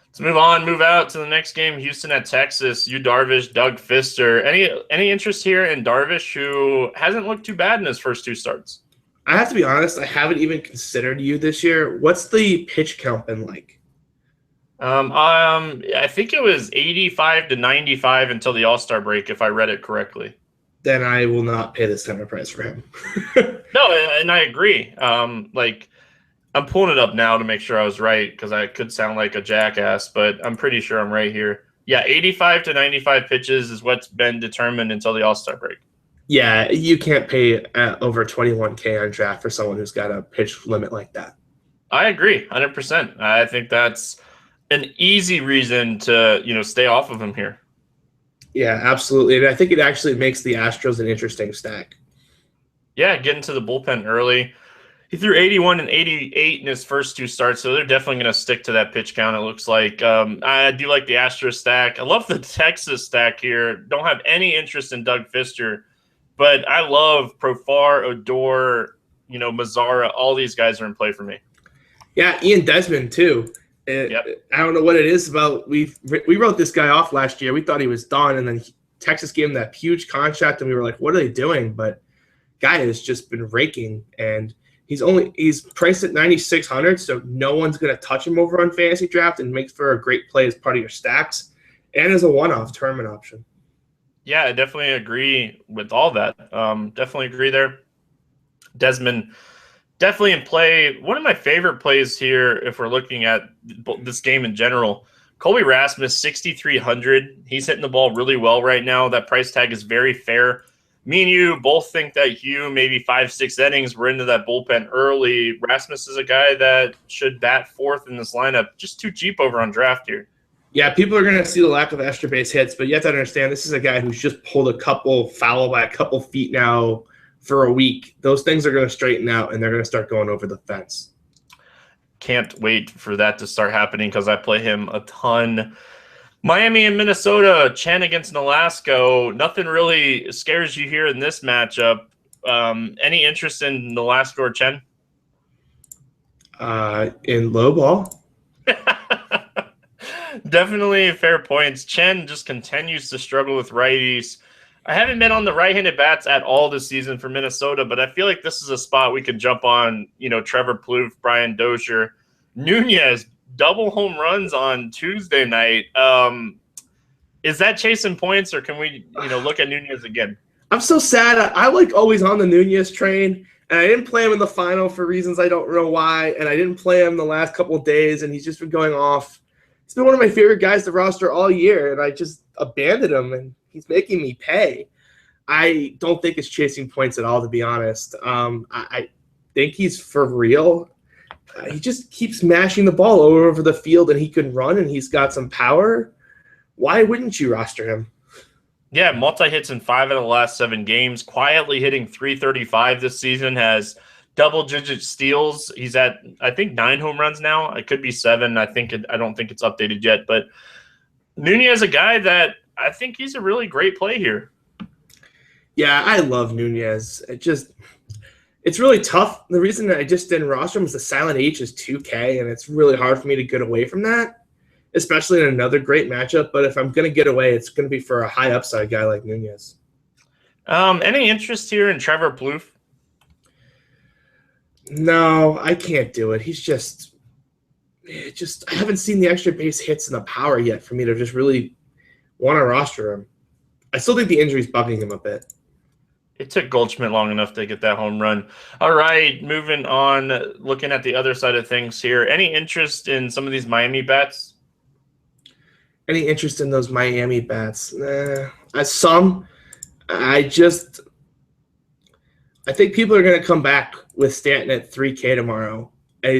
Speaker 1: Let's move out to the next game. Houston at Texas. Yu Darvish, Doug Fister. Any interest here in Darvish, who hasn't looked too bad in his first two starts?
Speaker 2: I have to be honest, I haven't even considered you this year. What's the pitch count been like?
Speaker 1: I think it was 85 to 95 until the All-Star break, if I read it correctly.
Speaker 2: Then I will not pay this kind of price for him.
Speaker 1: No, and I agree. I'm pulling it up now to make sure I was right because I could sound like a jackass, but I'm pretty sure I'm right here. Yeah, 85 to 95 pitches is what's been determined until the All-Star break.
Speaker 2: Yeah, you can't pay over 21K on draft for someone who's got a pitch limit like that.
Speaker 1: I agree, 100%. I think that's an easy reason to stay off of him here.
Speaker 2: Yeah, absolutely. And I think it actually makes the Astros an interesting stack.
Speaker 1: Yeah, getting to the bullpen early. He threw 81 and 88 in his first two starts, so they're definitely going to stick to that pitch count, it looks like. I do like the Astros stack. I love the Texas stack here. Don't have any interest in Doug Fister, but I love Profar, Odor, Mazzara. All these guys are in play for me.
Speaker 2: Yeah, Ian Desmond, too.
Speaker 1: Yep.
Speaker 2: I don't know what it is about. We wrote this guy off last year. We thought he was done, and then Texas gave him that huge contract, and we were like, what are they doing? But guy has just been raking, and he's priced at 9,600, so no one's going to touch him over on Fantasy Draft, and makes for a great play as part of your stacks and as a one-off tournament option.
Speaker 1: Yeah, I definitely agree with all that. Definitely agree there. Desmond, definitely in play. One of my favorite plays here, if we're looking at this game in general, Colby Rasmus, 6,300. He's hitting the ball really well right now. That price tag is very fair. Me and you both think that Hugh, maybe 5-6 innings, we're into that bullpen early. Rasmus is a guy that should bat fourth in this lineup. Just too cheap over on draft here.
Speaker 2: Yeah, people are going to see the lack of extra base hits, but you have to understand this is a guy who's just pulled a couple foul by a couple feet now for a week. Those things are going to straighten out, and they're going to start going over the fence.
Speaker 1: Can't wait for that to start happening because I play him a ton. Miami and Minnesota, Chen against Nolasco. Nothing really scares you here in this matchup. Any interest in Nolasco or Chen?
Speaker 2: In low ball?
Speaker 1: Definitely fair points. Chen just continues to struggle with righties. I haven't been on the right-handed bats at all this season for Minnesota, but I feel like this is a spot we could jump on. Trevor Plouffe, Brian Dozier, Nunez, double home runs on Tuesday night. Is that chasing points, or can we, look at Nunez again?
Speaker 2: I'm so sad. I like always on the Nunez train, and I didn't play him in the final for reasons I don't know why, and I didn't play him the last couple of days, and he's just been going off. He's been one of my favorite guys to roster all year, and I just abandoned him, and he's making me pay. I don't think it's chasing points at all, to be honest. I think he's for real. He just keeps mashing the ball over the field, and he can run, and he's got some power. Why wouldn't you roster him?
Speaker 1: Yeah, multi-hits in 5 of the last 7 games. Quietly hitting .335 this season. Has double-digit steals. He's at, I think, 9 home runs now. It could be 7. I don't think it's updated yet. But Nunez is a guy that I think he's a really great play here.
Speaker 2: Yeah, I love Nunez. It's really tough. The reason that I just didn't roster him is the silent H is 2K, and it's really hard for me to get away from that, especially in another great matchup. But if I'm going to get away, it's going to be for a high upside guy like Nunez.
Speaker 1: Any interest here in Trevor Plouffe?
Speaker 2: No, I can't do it. He's just I haven't seen the extra base hits and the power yet for me to just really want to roster him. I still think the injury's bugging him a bit.
Speaker 1: It took Goldschmidt long enough to get that home run. All right, moving on, looking at the other side of things here. Any interest in some of these Miami bats?
Speaker 2: Any interest in those Miami bats? Some. I think people are going to come back with Stanton at 3K tomorrow, and he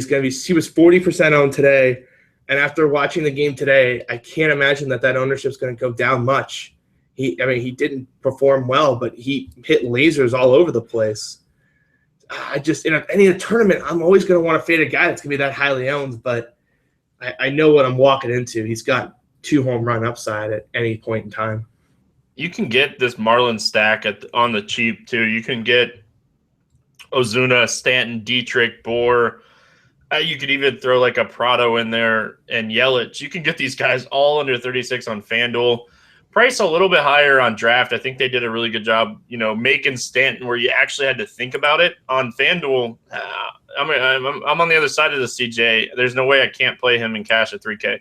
Speaker 2: was 40% owned today, and after watching the game today, I can't imagine that ownership is going to go down much. He didn't perform well, but he hit lasers all over the place. In a tournament, I'm always going to want to fade a guy that's going to be that highly owned, but I know what I'm walking into. He's got 2 home run upside at any point in time. You
Speaker 1: can get this Marlin stack on the cheap too. You can get Ozuna, Stanton, Dietrich, Bohr. You could even throw like a Prado in there and Yelich. You can get these guys all under 36 on FanDuel. Price a little bit higher on draft. I think they did a really good job, making Stanton where you actually had to think about it. On FanDuel, I'm on the other side of the CJ. There's no way I can't play him in cash at 3K.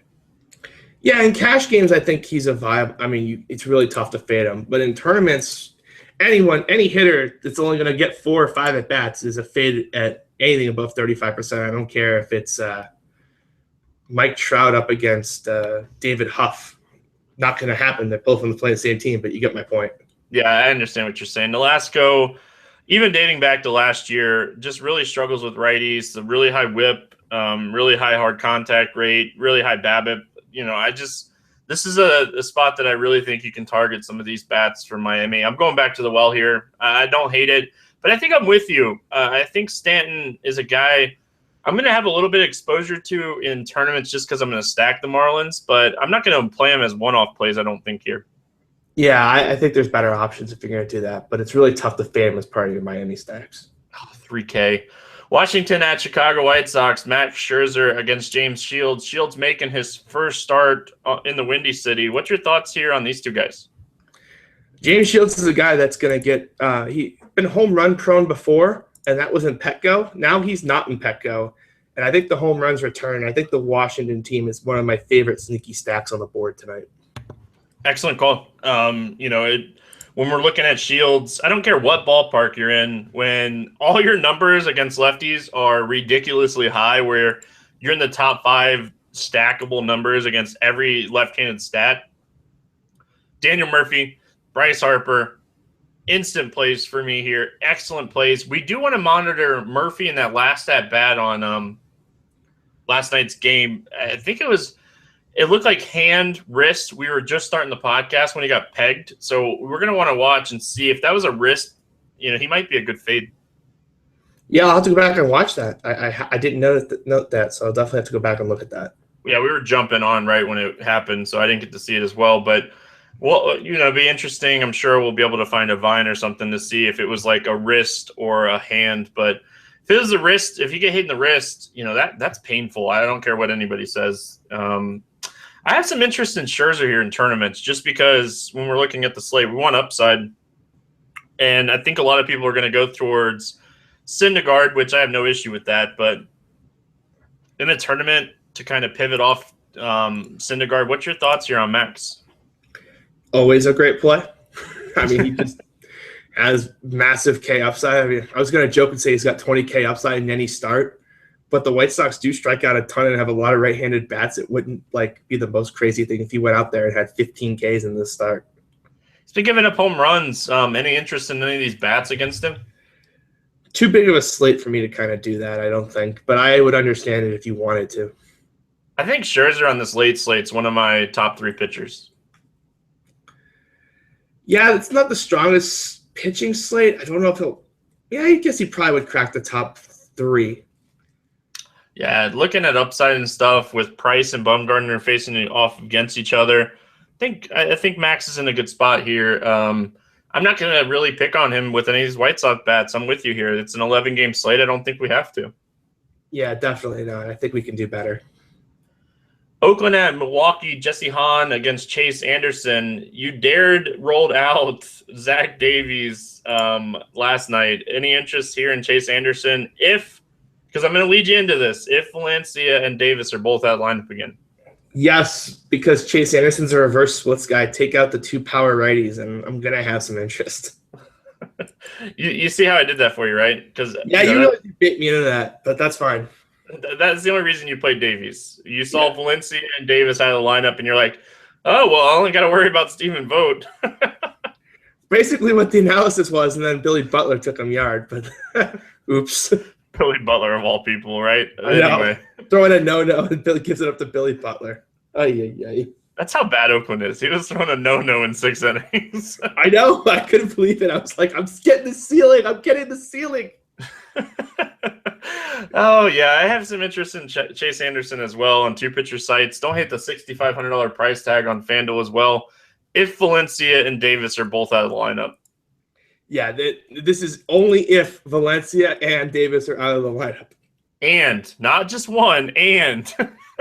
Speaker 2: Yeah, in cash games, I think he's a vibe. I mean, it's really tough to fade him. But in tournaments, any hitter that's only going to get 4 or 5 at bats is a fade at anything above 35%. I don't care if it's Mike Trout up against David Huff. Not going to happen. They're both on the same team, but you get my point.
Speaker 1: Yeah, I understand what you're saying. Nolasco, even dating back to last year, just really struggles with righties. The really high whip, really high hard contact rate, really high BABIP. This is a spot that I really think you can target some of these bats from Miami. I'm going back to the well here. I don't hate it, but I think I'm with you. I think Stanton is a guy I'm going to have a little bit of exposure to in tournaments just because I'm going to stack the Marlins, but I'm not going to play them as one-off plays, I don't think, here.
Speaker 2: Yeah, I think there's better options if you're going to do that, but it's really tough to fade them as part of your Miami stacks.
Speaker 1: 3K. Washington at Chicago White Sox. Max Scherzer against James Shields. Shields making his first start in the Windy City. What's your thoughts here on these two guys?
Speaker 2: James Shields is a guy that's going to get he's been home run prone before, and that was in Petco. Now he's not in Petco, and I think the home runs return. I think the Washington team is one of my favorite sneaky stacks on the board tonight.
Speaker 1: Excellent call. When we're looking at Shields, I don't care what ballpark you're in, when all your numbers against lefties are ridiculously high, where you're in the top 5 stackable numbers against every left-handed stat. Daniel Murphy, Bryce Harper, instant plays for me here. Excellent plays. We do want to monitor Murphy in that last at-bat on last night's game. I think it looked like hand, wrist. We were just starting the podcast when he got pegged. So we're going to want to watch and see if that was a wrist. He might be a good fade.
Speaker 2: Yeah, I'll have to go back and watch that. I didn't note that, so I'll definitely have to go back and look at that.
Speaker 1: Yeah, we were jumping on right when it happened, so I didn't get to see it as well. But, it'd be interesting. I'm sure we'll be able to find a Vine or something to see if it was like a wrist or a hand. But if it was a wrist, if you get hit in the wrist, that's painful. I don't care what anybody says. I have some interest in Scherzer here in tournaments just because when we're looking at the slate, we want upside. And I think a lot of people are going to go towards Syndergaard, which I have no issue with that. But in a tournament to kind of pivot off Syndergaard, what's your thoughts here on Max?
Speaker 2: Always a great play. I mean, he just has massive K upside. I mean, I was going to joke and say he's got 20K upside in any start. But the White Sox do strike out a ton and have a lot of right-handed bats. It wouldn't be the most crazy thing if he went out there and had 15 Ks in this start.
Speaker 1: He's been giving up home runs. Any interest in any of these bats against him?
Speaker 2: Too big of a slate for me to kind of do that, I don't think. But I would understand it if you wanted to.
Speaker 1: I think Scherzer on this late slate's one of my top 3 pitchers.
Speaker 2: Yeah, it's not the strongest pitching slate. I don't know if he'll – yeah, I guess he probably would crack the top 3.
Speaker 1: Yeah, looking at upside and stuff with Price and Bumgarner facing off against each other, I think Max is in a good spot here. I'm not going to really pick on him with any of these White Sox bats. I'm with you here. It's an 11-game slate. I don't think we have to.
Speaker 2: Yeah, definitely not. I think we can do better.
Speaker 1: Oakland at Milwaukee, Jesse Hahn against Chase Anderson. You rolled out Zach Davies last night. Any interest here in Chase Anderson? Because I'm going to lead you into this. If Valencia and Davis are both out lineup again.
Speaker 2: Yes, because Chase Anderson's a reverse splits guy. Take out the 2 power righties, and I'm going to have some interest.
Speaker 1: You see how I did that for you, right?
Speaker 2: Yeah, you really bit me into that, but that's fine.
Speaker 1: That's the only reason you played Davies. You saw Valencia and Davis out of the lineup, and you're like, oh, well, I only got to worry about Stephen Vogt.
Speaker 2: Basically what the analysis was, and then Billy Butler took him yard, but oops.
Speaker 1: Billy Butler of all people, right?
Speaker 2: Anyway. Throwing a no-no, and Billy gives it up to Billy Butler. Ay.
Speaker 1: That's how bad Oakland is. He was throwing a no-no in 6 innings.
Speaker 2: I know. I couldn't believe it. I was like, I'm getting the ceiling.
Speaker 1: Oh, yeah. I have some interest in Chase Anderson as well on 2-pitcher sites. Don't hit the $6,500 price tag on FanDuel as well if Valencia and Davis are both out of the lineup.
Speaker 2: Yeah, this is only if Valencia and Davis are out of the lineup.
Speaker 1: And not just one, and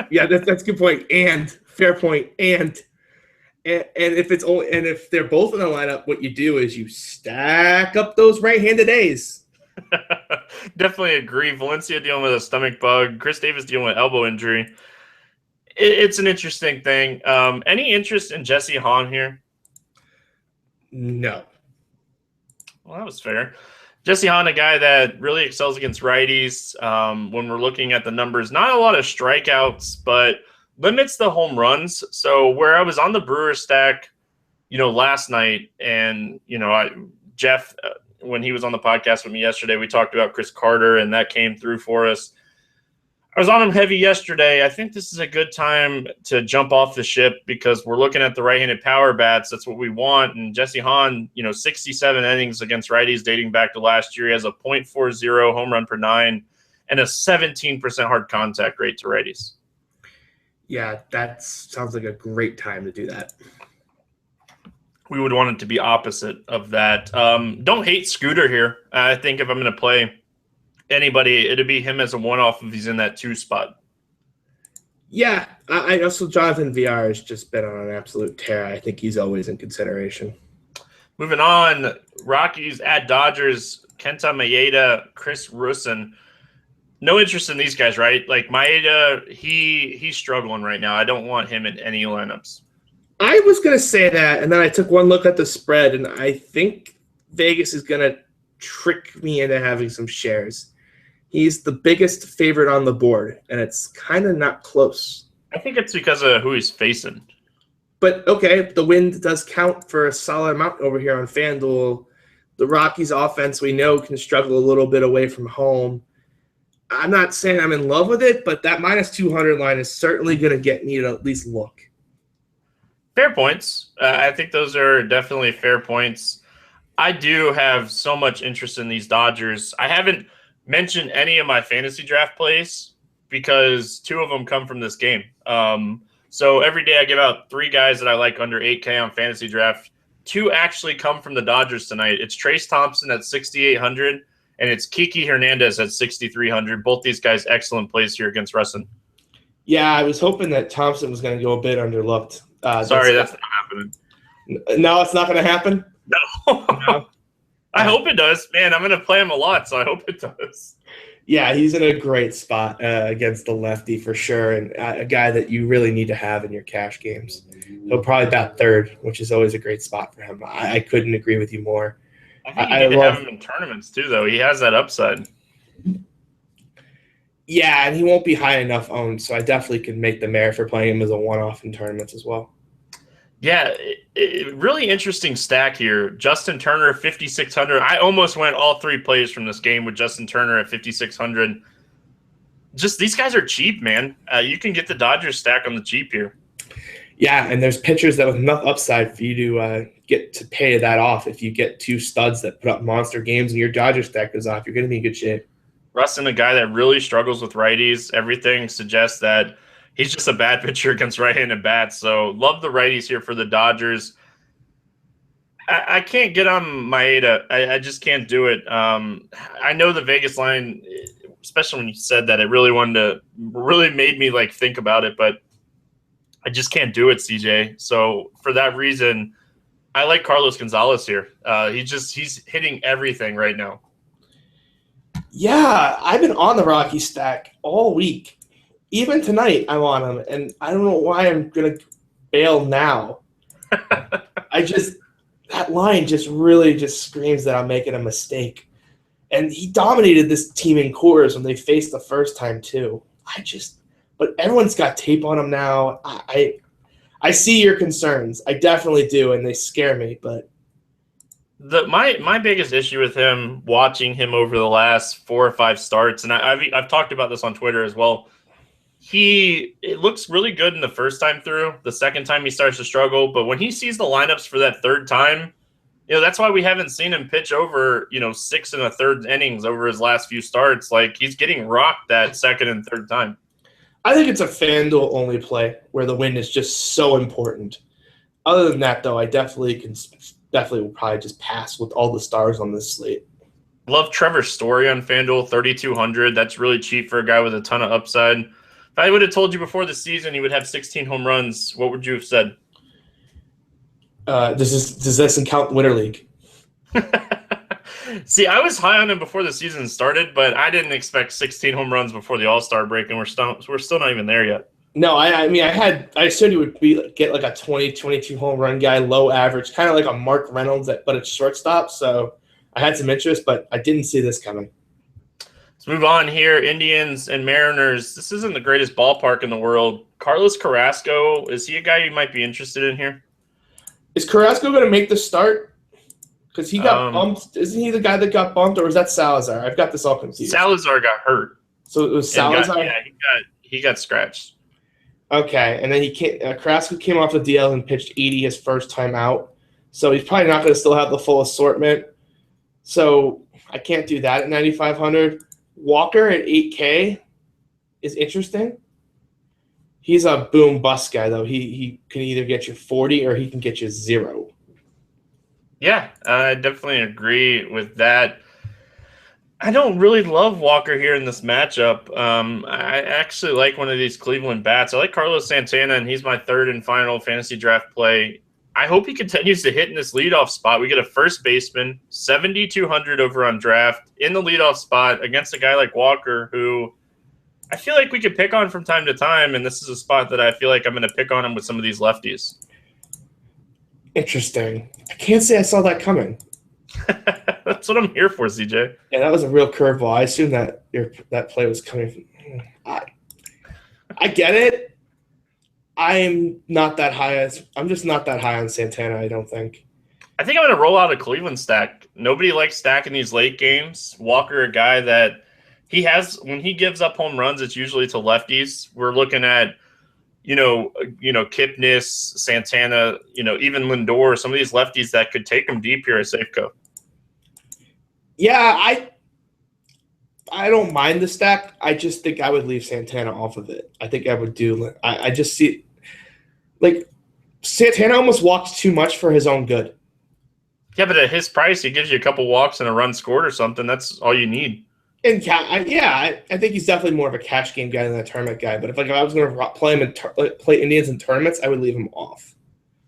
Speaker 2: Yeah, that's a good point. And fair point. And if it's only and if they're both in the lineup, what you do is you stack up those right-handed A's.
Speaker 1: definitely agree. Valencia dealing with a stomach bug. Chris Davis dealing with elbow injury. It's an interesting thing. Any interest in Jesse Hahn here?
Speaker 2: No.
Speaker 1: Well, that was fair. Jesse Hahn, a guy that really excels against righties. When we're looking at the numbers, not a lot of strikeouts, but limits the home runs. So where I was on the Brewers stack, last night, and Jeff, when he was on the podcast with me yesterday, we talked about Chris Carter, and that came through for us. I was on him heavy yesterday. I think this is a good time to jump off the ship because we're looking at the right-handed power bats. That's what we want. And Jesse Hahn, 67 innings against righties dating back to last year. He has a .40 home run per 9 and a 17% hard contact rate to righties.
Speaker 2: Yeah, that sounds like a great time to do that.
Speaker 1: We would want it to be opposite of that. Don't hate Scooter here. I think if I'm going to play anybody, it'd be him as a one-off if he's in that 2 spot.
Speaker 2: Yeah, I also Jonathan VR has just been on an absolute tear. I think he's always in consideration.
Speaker 1: Moving on, Rockies at Dodgers, Kenta Maeda, Chris Russin. No interest in these guys, right? Like Maeda, he's struggling right now. I don't want him in any lineups.
Speaker 2: I was going to say that, and then I took one look at the spread, and I think Vegas is going to trick me into having some shares. He's the biggest favorite on the board, and it's kind of not close.
Speaker 1: I think it's because of who he's facing.
Speaker 2: But, okay, the wind does count for a solid amount over here on FanDuel. The Rockies offense, we know, can struggle a little bit away from home. I'm not saying I'm in love with it, but that minus 200 line is certainly going to get me to at least look.
Speaker 1: Fair points. I think those are definitely fair points. I do have so much interest in these Dodgers. I haven't mentioned any of my fantasy draft plays because 2 of them come from this game. So every day I give out 3 guys that I like under 8K on fantasy draft. 2 actually come from the Dodgers tonight. It's Trace Thompson at 6,800 and it's Kiki Hernandez at 6,300. Both these guys excellent plays here against Russin.
Speaker 2: Yeah, I was hoping that Thompson was going to go a bit underlooked.
Speaker 1: Sorry, that's not happening.
Speaker 2: No, it's not going to happen?
Speaker 1: No. I hope it does. Man, I'm going to play him a lot, so I hope it does.
Speaker 2: Yeah, he's in a great spot against the lefty for sure, and a guy that you really need to have in your cash games. He'll probably bat third, which is always a great spot for him. I couldn't agree with you more.
Speaker 1: I think you need to have him in tournaments too, though. He has that upside.
Speaker 2: Yeah, and he won't be high enough owned, so I definitely can make the merit for playing him as a one-off in tournaments as well.
Speaker 1: Yeah, really interesting stack here. Justin Turner, 5,600. I almost went all 3 plays from this game with Justin Turner at 5,600. Just these guys are cheap, man. You can get the Dodgers stack on the cheap here.
Speaker 2: Yeah, and there's pitchers that with enough upside for you to get to pay that off. If you get 2 studs that put up monster games and your Dodgers stack goes off, you're going to be in good shape.
Speaker 1: Russin, a guy that really struggles with righties. Everything suggests that he's just a bad pitcher against right-handed bats. So love the righties here for the Dodgers. I can't get on Maeda. I just can't do it. I know the Vegas line, especially when you said that, it really made me like think about it, but I just can't do it, CJ. So for that reason, I like Carlos Gonzalez here. He's hitting everything right now.
Speaker 2: Yeah, I've been on the Rocky stack all week. Even tonight, I'm on him, and I don't know why I'm going to bail now. That line just really just screams that I'm making a mistake. And he dominated this team in Coors when they faced the first time, too. But everyone's got tape on him now. I see your concerns. I definitely do, and they scare me, but
Speaker 1: my biggest issue with him, watching him over the last 4 or 5 starts, and I've talked about this on Twitter as well. It looks really good in the first time through. The second time he starts to struggle, but when he sees the lineups for that third time, that's why we haven't seen him pitch over 6 1/3 innings over his last few starts. Like he's getting rocked that second and third time.
Speaker 2: I think it's a FanDuel only play where the win is just so important. Other than that, though, I definitely can definitely will probably just pass with all the stars on this slate.
Speaker 1: Love Trevor Story on FanDuel, 3,200. That's really cheap for a guy with a ton of upside. If I would have told you before the season he would have 16 home runs, what would you have said?
Speaker 2: Does this count Winter League?
Speaker 1: See, I was high on him before the season started, but I didn't expect 16 home runs before the All-Star break, and we're still not even there yet.
Speaker 2: No, I mean, I assumed he would get like a 20, 22 home run guy, low average, kind of like a Mark Reynolds, but it's shortstop. So I had some interest, but I didn't see this coming.
Speaker 1: Let's move on here. Indians and Mariners. This isn't the greatest ballpark in the world. Carlos Carrasco, is he a guy you might be interested in here?
Speaker 2: Is Carrasco going to make the start? Because he got bumped. Isn't he the guy that got bumped, or was that Salazar? I've got this all confused.
Speaker 1: Salazar got hurt.
Speaker 2: So it was Salazar?
Speaker 1: He got scratched.
Speaker 2: Okay, and then Carrasco came off the DL and pitched 80 his first time out. So he's probably not going to still have the full assortment. So I can't do that at 9,500. Walker at 8K is interesting. He's a boom bust guy, though. He can either get you 40 or he can get you 0.
Speaker 1: Yeah, I definitely agree with that. I don't really love Walker here in this matchup. I actually like one of these Cleveland bats. I like Carlos Santana, and he's my third and final fantasy draft play. I hope he continues to hit in this leadoff spot. We get a first baseman, 7,200 over on draft, in the leadoff spot against a guy like Walker, who I feel like we could pick on from time to time, and this is a spot that I feel like I'm going to pick on him with some of these lefties.
Speaker 2: Interesting. I can't say I saw that coming.
Speaker 1: That's what I'm here for, CJ.
Speaker 2: Yeah, that was a real curveball. I assume that that play was coming from. I get it. I'm not that high. I'm just not that high on Santana, I don't think.
Speaker 1: I think I'm going to roll out a Cleveland stack. Nobody likes stacking these late games. Walker, a guy that when he gives up home runs, it's usually to lefties. We're looking at, Kipnis, Santana, even Lindor, some of these lefties that could take him deep here at Safeco.
Speaker 2: Yeah, I don't mind the stack. I just think I would leave Santana off of it. I think I would do. I just see, like, Santana almost walks too much for his own good.
Speaker 1: Yeah, but at his price, he gives you a couple walks and a run scored or something. That's all you need.
Speaker 2: And I think he's definitely more of a cash game guy than a tournament guy. But if I was going to play him play Indians in tournaments, I would leave him off.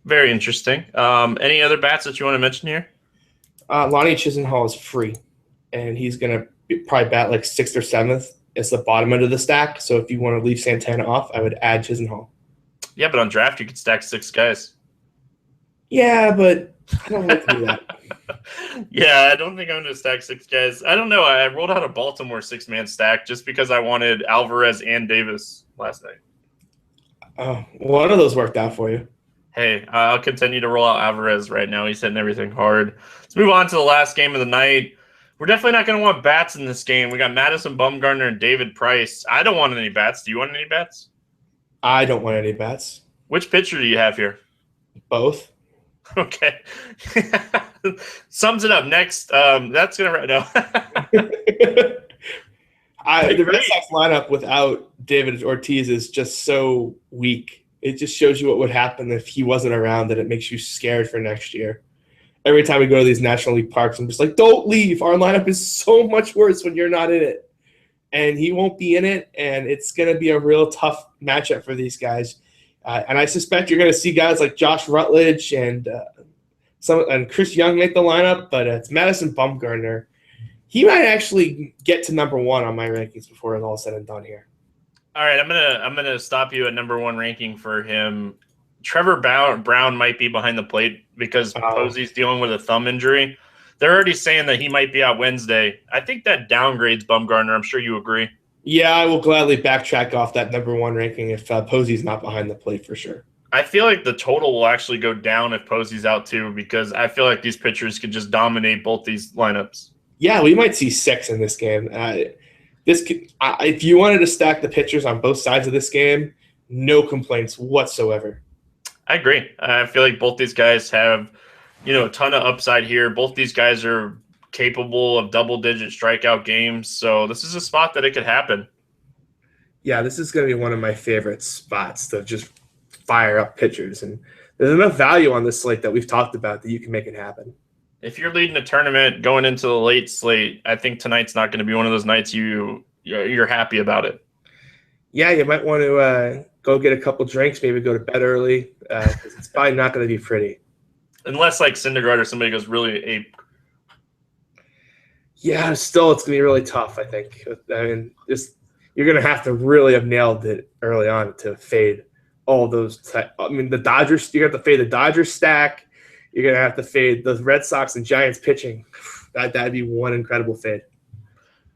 Speaker 1: Very interesting. Any other bats that you want to mention here?
Speaker 2: Lonnie Chisenhall is free, and he's going to probably bat like 6th or 7th. It's the bottom end of the stack. So if you want to leave Santana off, I would add Chisenhall.
Speaker 1: Yeah, but on draft, you could stack 6 guys.
Speaker 2: Yeah, but I don't like to do that.
Speaker 1: Yeah, I don't think I'm going to stack 6 guys. I don't know. I rolled out a Baltimore 6-man stack just because I wanted Alvarez and Davis last night.
Speaker 2: Oh, one of those worked out for you.
Speaker 1: Hey, I'll continue to roll out Alvarez right now. He's hitting everything hard. Let's move on to the last game of the night. We're definitely not going to want bats in this game. We got Madison Bumgarner and David Price. I don't want any bats. Do you want any bats?
Speaker 2: I don't want any bats.
Speaker 1: Which pitcher do you have here?
Speaker 2: Both.
Speaker 1: Okay. Sums it up. Next, that's going to – no.
Speaker 2: The Red Sox lineup without David Ortiz is just so weak. It just shows you what would happen if he wasn't around, and it makes you scared for next year. Every time we go to these National League parks, I'm just like, don't leave. Our lineup is so much worse when you're not in it. And he won't be in it, and it's going to be a real tough matchup for these guys. And I suspect you're going to see guys like Josh Rutledge and Chris Young make the lineup, but it's Madison Bumgarner. He might actually get to number 1 on my rankings before it's all said and done here.
Speaker 1: All right, I'm gonna stop you at number 1 ranking for him. Trevor Brown might be behind the plate because Posey's dealing with a thumb injury. They're already saying that he might be out Wednesday. I think that downgrades Bumgarner. I'm sure you agree.
Speaker 2: Yeah, I will gladly backtrack off that number 1 ranking if Posey's not behind the plate for sure.
Speaker 1: I feel like the total will actually go down if Posey's out too, because I feel like these pitchers could just dominate both these lineups.
Speaker 2: Yeah, we might see 6 in this game. If you wanted to stack the pitchers on both sides of this game, no complaints whatsoever.
Speaker 1: I agree. I feel like both these guys have, a ton of upside here. Both these guys are capable of double-digit strikeout games, so this is a spot that it could happen.
Speaker 2: Yeah, this is going to be one of my favorite spots to just fire up pitchers. And there's enough value on this slate that we've talked about that you can make it happen.
Speaker 1: If you're leading a tournament going into the late slate, I think tonight's not going to be one of those nights you're happy about it.
Speaker 2: Yeah, you might want to go get a couple drinks, maybe go to bed early, because it's probably not going to be pretty.
Speaker 1: Unless like Syndergaard or somebody goes really ape.
Speaker 2: Yeah, still it's going to be really tough, I think. I mean, you're going to have to really have nailed it early on to fade all those. The Dodgers, you're going to have to fade the Dodgers stack. You're going to have to fade the Red Sox and Giants pitching. That'd be one incredible fade.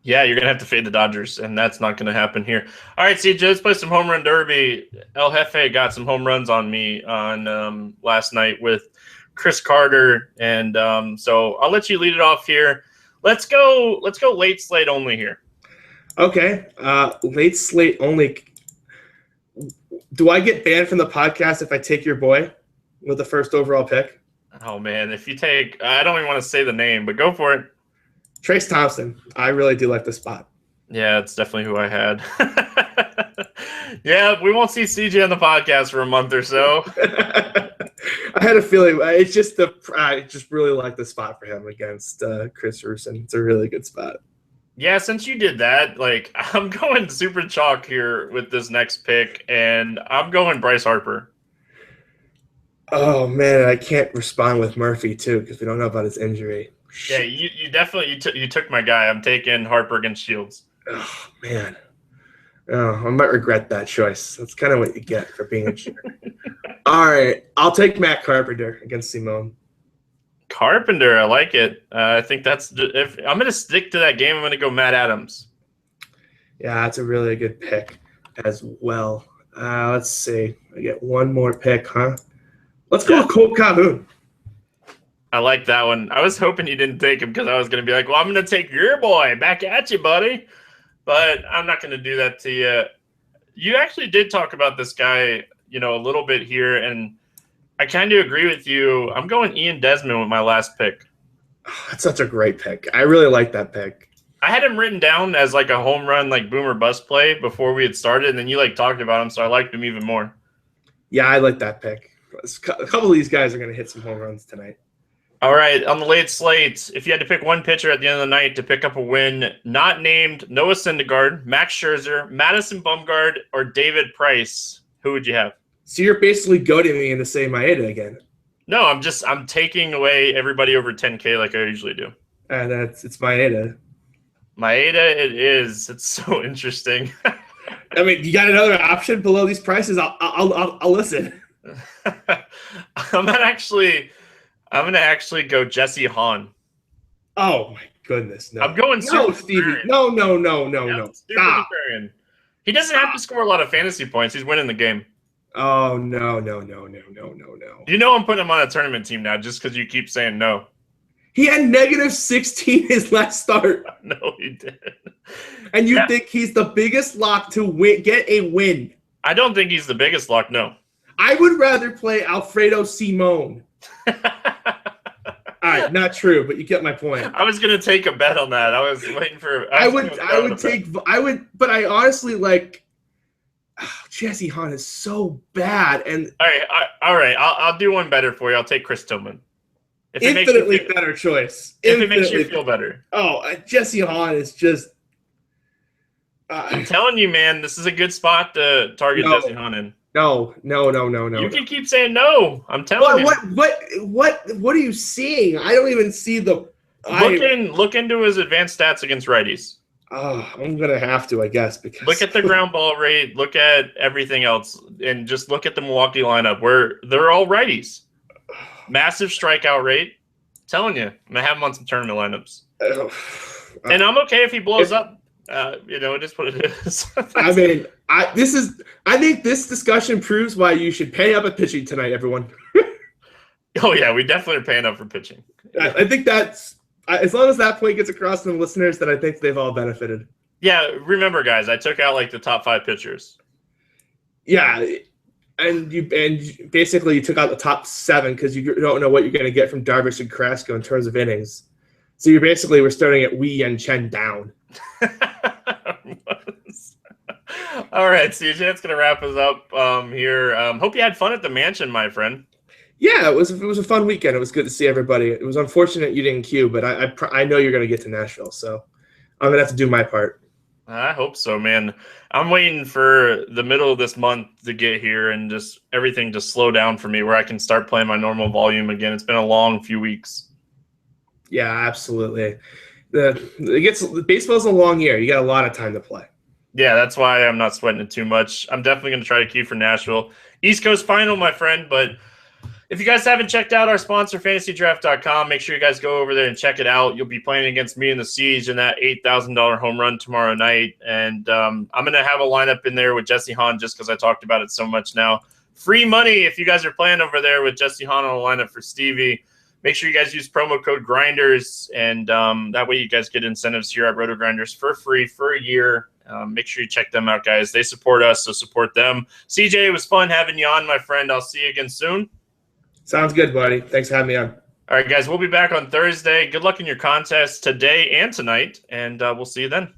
Speaker 1: Yeah, you're going to have to fade the Dodgers, and that's not going to happen here. All right, CJ, let's play some home run derby. El Jefe got some home runs on me on last night with Chris Carter, and so I'll let you lead it off here. Let's go late slate only here.
Speaker 2: Okay, late slate only. Do I get banned from the podcast if I take your boy with the first overall pick?
Speaker 1: Oh, man, if you take – I don't even want to say the name, but go for it.
Speaker 2: Trace Thompson. I really do like the spot.
Speaker 1: Yeah, it's definitely who I had. Yeah, we won't see CJ on the podcast for a month or so.
Speaker 2: I had a feeling. I just really like the spot for him against Chris Rusin. It's a really good spot.
Speaker 1: Yeah, since you did that, like I'm going super chalk here with this next pick, and I'm going Bryce Harper.
Speaker 2: Oh man, I can't respond with Murphy too because we don't know about his injury.
Speaker 1: Yeah, you definitely you took my guy. I'm taking Harper against Shields.
Speaker 2: Oh man, I might regret that choice. That's kind of what you get for being a jerk. All right, I'll take Matt Carpenter against Simone.
Speaker 1: Carpenter, I like it. I think if I'm going to stick to that game, I'm going to go Matt Adams.
Speaker 2: Yeah, that's a really good pick as well. Let's see. I get one more pick, huh? Let's go with Cole Calhoun.
Speaker 1: I like that one. I was hoping you didn't take him because I was going to be like, well, I'm going to take your boy. Back at you, buddy. But I'm not going to do that to you. You actually did talk about this guy, a little bit here, and I kind of agree with you. I'm going Ian Desmond with my last pick.
Speaker 2: Oh, that's such a great pick. I really like that pick.
Speaker 1: I had him written down as like a home run, like boom or bust play before we had started, and then you talked about him, so I liked him even more.
Speaker 2: Yeah, I like that pick. A couple of these guys are going to hit some home runs tonight.
Speaker 1: All right, on the late slate, if you had to pick one pitcher at the end of the night to pick up a win, not named Noah Syndergaard, Max Scherzer, Madison Bumgarner, or David Price, who would you have?
Speaker 2: So you're basically goading me into saying Maeda again.
Speaker 1: No, I'm taking away everybody over 10K like I usually do.
Speaker 2: And it's Maeda.
Speaker 1: Maeda, it is. It's so interesting.
Speaker 2: I mean, you got another option below these prices? I'll listen.
Speaker 1: I'm gonna actually go Jesse Hahn.
Speaker 2: Oh my goodness, no!
Speaker 1: I'm going super
Speaker 2: Stevie.
Speaker 1: contrarian.
Speaker 2: No. Stop.
Speaker 1: Contrarian. He doesn't have to score a lot of fantasy points. He's winning the game.
Speaker 2: Oh no.
Speaker 1: I'm putting him on a tournament team now just because you keep saying no.
Speaker 2: He had -16 his last start.
Speaker 1: No, he didn't.
Speaker 2: And you think he's the biggest lock to get a win?
Speaker 1: I don't think he's the biggest lock. No.
Speaker 2: I would rather play Alfredo Simone. All right, not true, but you get my point.
Speaker 1: I was gonna take a bet on that. I was waiting for.
Speaker 2: But I honestly like. Jesse Hahn is so bad, and
Speaker 1: all right. I'll do one better for you. I'll take Chris Tillman.
Speaker 2: Infinitely better choice.
Speaker 1: If it makes you feel better.
Speaker 2: Oh, Jesse Hahn is just.
Speaker 1: I'm telling you, man, this is a good spot to target Jesse Hahn in.
Speaker 2: No.
Speaker 1: You can keep saying no. I'm telling you.
Speaker 2: What are you seeing? I don't even see the.
Speaker 1: Look into his advanced stats against righties.
Speaker 2: I'm gonna have to, I guess, because
Speaker 1: look at the ground ball rate. Look at everything else, and just look at the Milwaukee lineup where they're all righties. Massive strikeout rate. I'm telling you, I'm gonna have him on some tournament lineups. And I'm okay if he blows up. It is what it is.
Speaker 2: I mean, I think this discussion proves why you should pay up at pitching tonight, everyone.
Speaker 1: Oh yeah, we definitely are paying up for pitching.
Speaker 2: I think that's as long as that point gets across to the listeners, that I think they've all benefited.
Speaker 1: Yeah, remember, guys, I took out the top 5 pitchers.
Speaker 2: Yeah, and you basically you took out the top 7 because you don't know what you're going to get from Darvish and Carrasco in terms of innings. So you basically were starting at Wei and Chen down.
Speaker 1: All right, CJ, that's going to wrap us up here. Hope you had fun at the mansion, my friend.
Speaker 2: Yeah, it was a fun weekend. It was good to see everybody. It was unfortunate you didn't queue, but I know you're going to get to Nashville, so I'm going to have to do my part.
Speaker 1: I hope so, man. I'm waiting for the middle of this month to get here and just everything to slow down for me where I can start playing my normal volume again. It's been a long few weeks.
Speaker 2: Yeah, absolutely. Baseball's a long year. You got a lot of time to play.
Speaker 1: Yeah, that's why I'm not sweating it too much. I'm definitely going to try to queue for Nashville. East Coast final, my friend, but if you guys haven't checked out our sponsor, fantasydraft.com, make sure you guys go over there and check it out. You'll be playing against me and the Siege in that $8,000 home run tomorrow night. And I'm going to have a lineup in there with Jesse Hahn just because I talked about it so much now. Free money if you guys are playing over there with Jesse Hahn on the lineup for Stevie. Make sure you guys use promo code GRINDERS, and that way you guys get incentives here at Roto Grinders for free for a year. Make sure you check them out, guys. They support us, so support them. CJ, it was fun having you on, my friend. I'll see you again soon.
Speaker 2: Sounds good, buddy. Thanks for having me on.
Speaker 1: All right, guys, we'll be back on Thursday. Good luck in your contest today and tonight, and we'll see you then.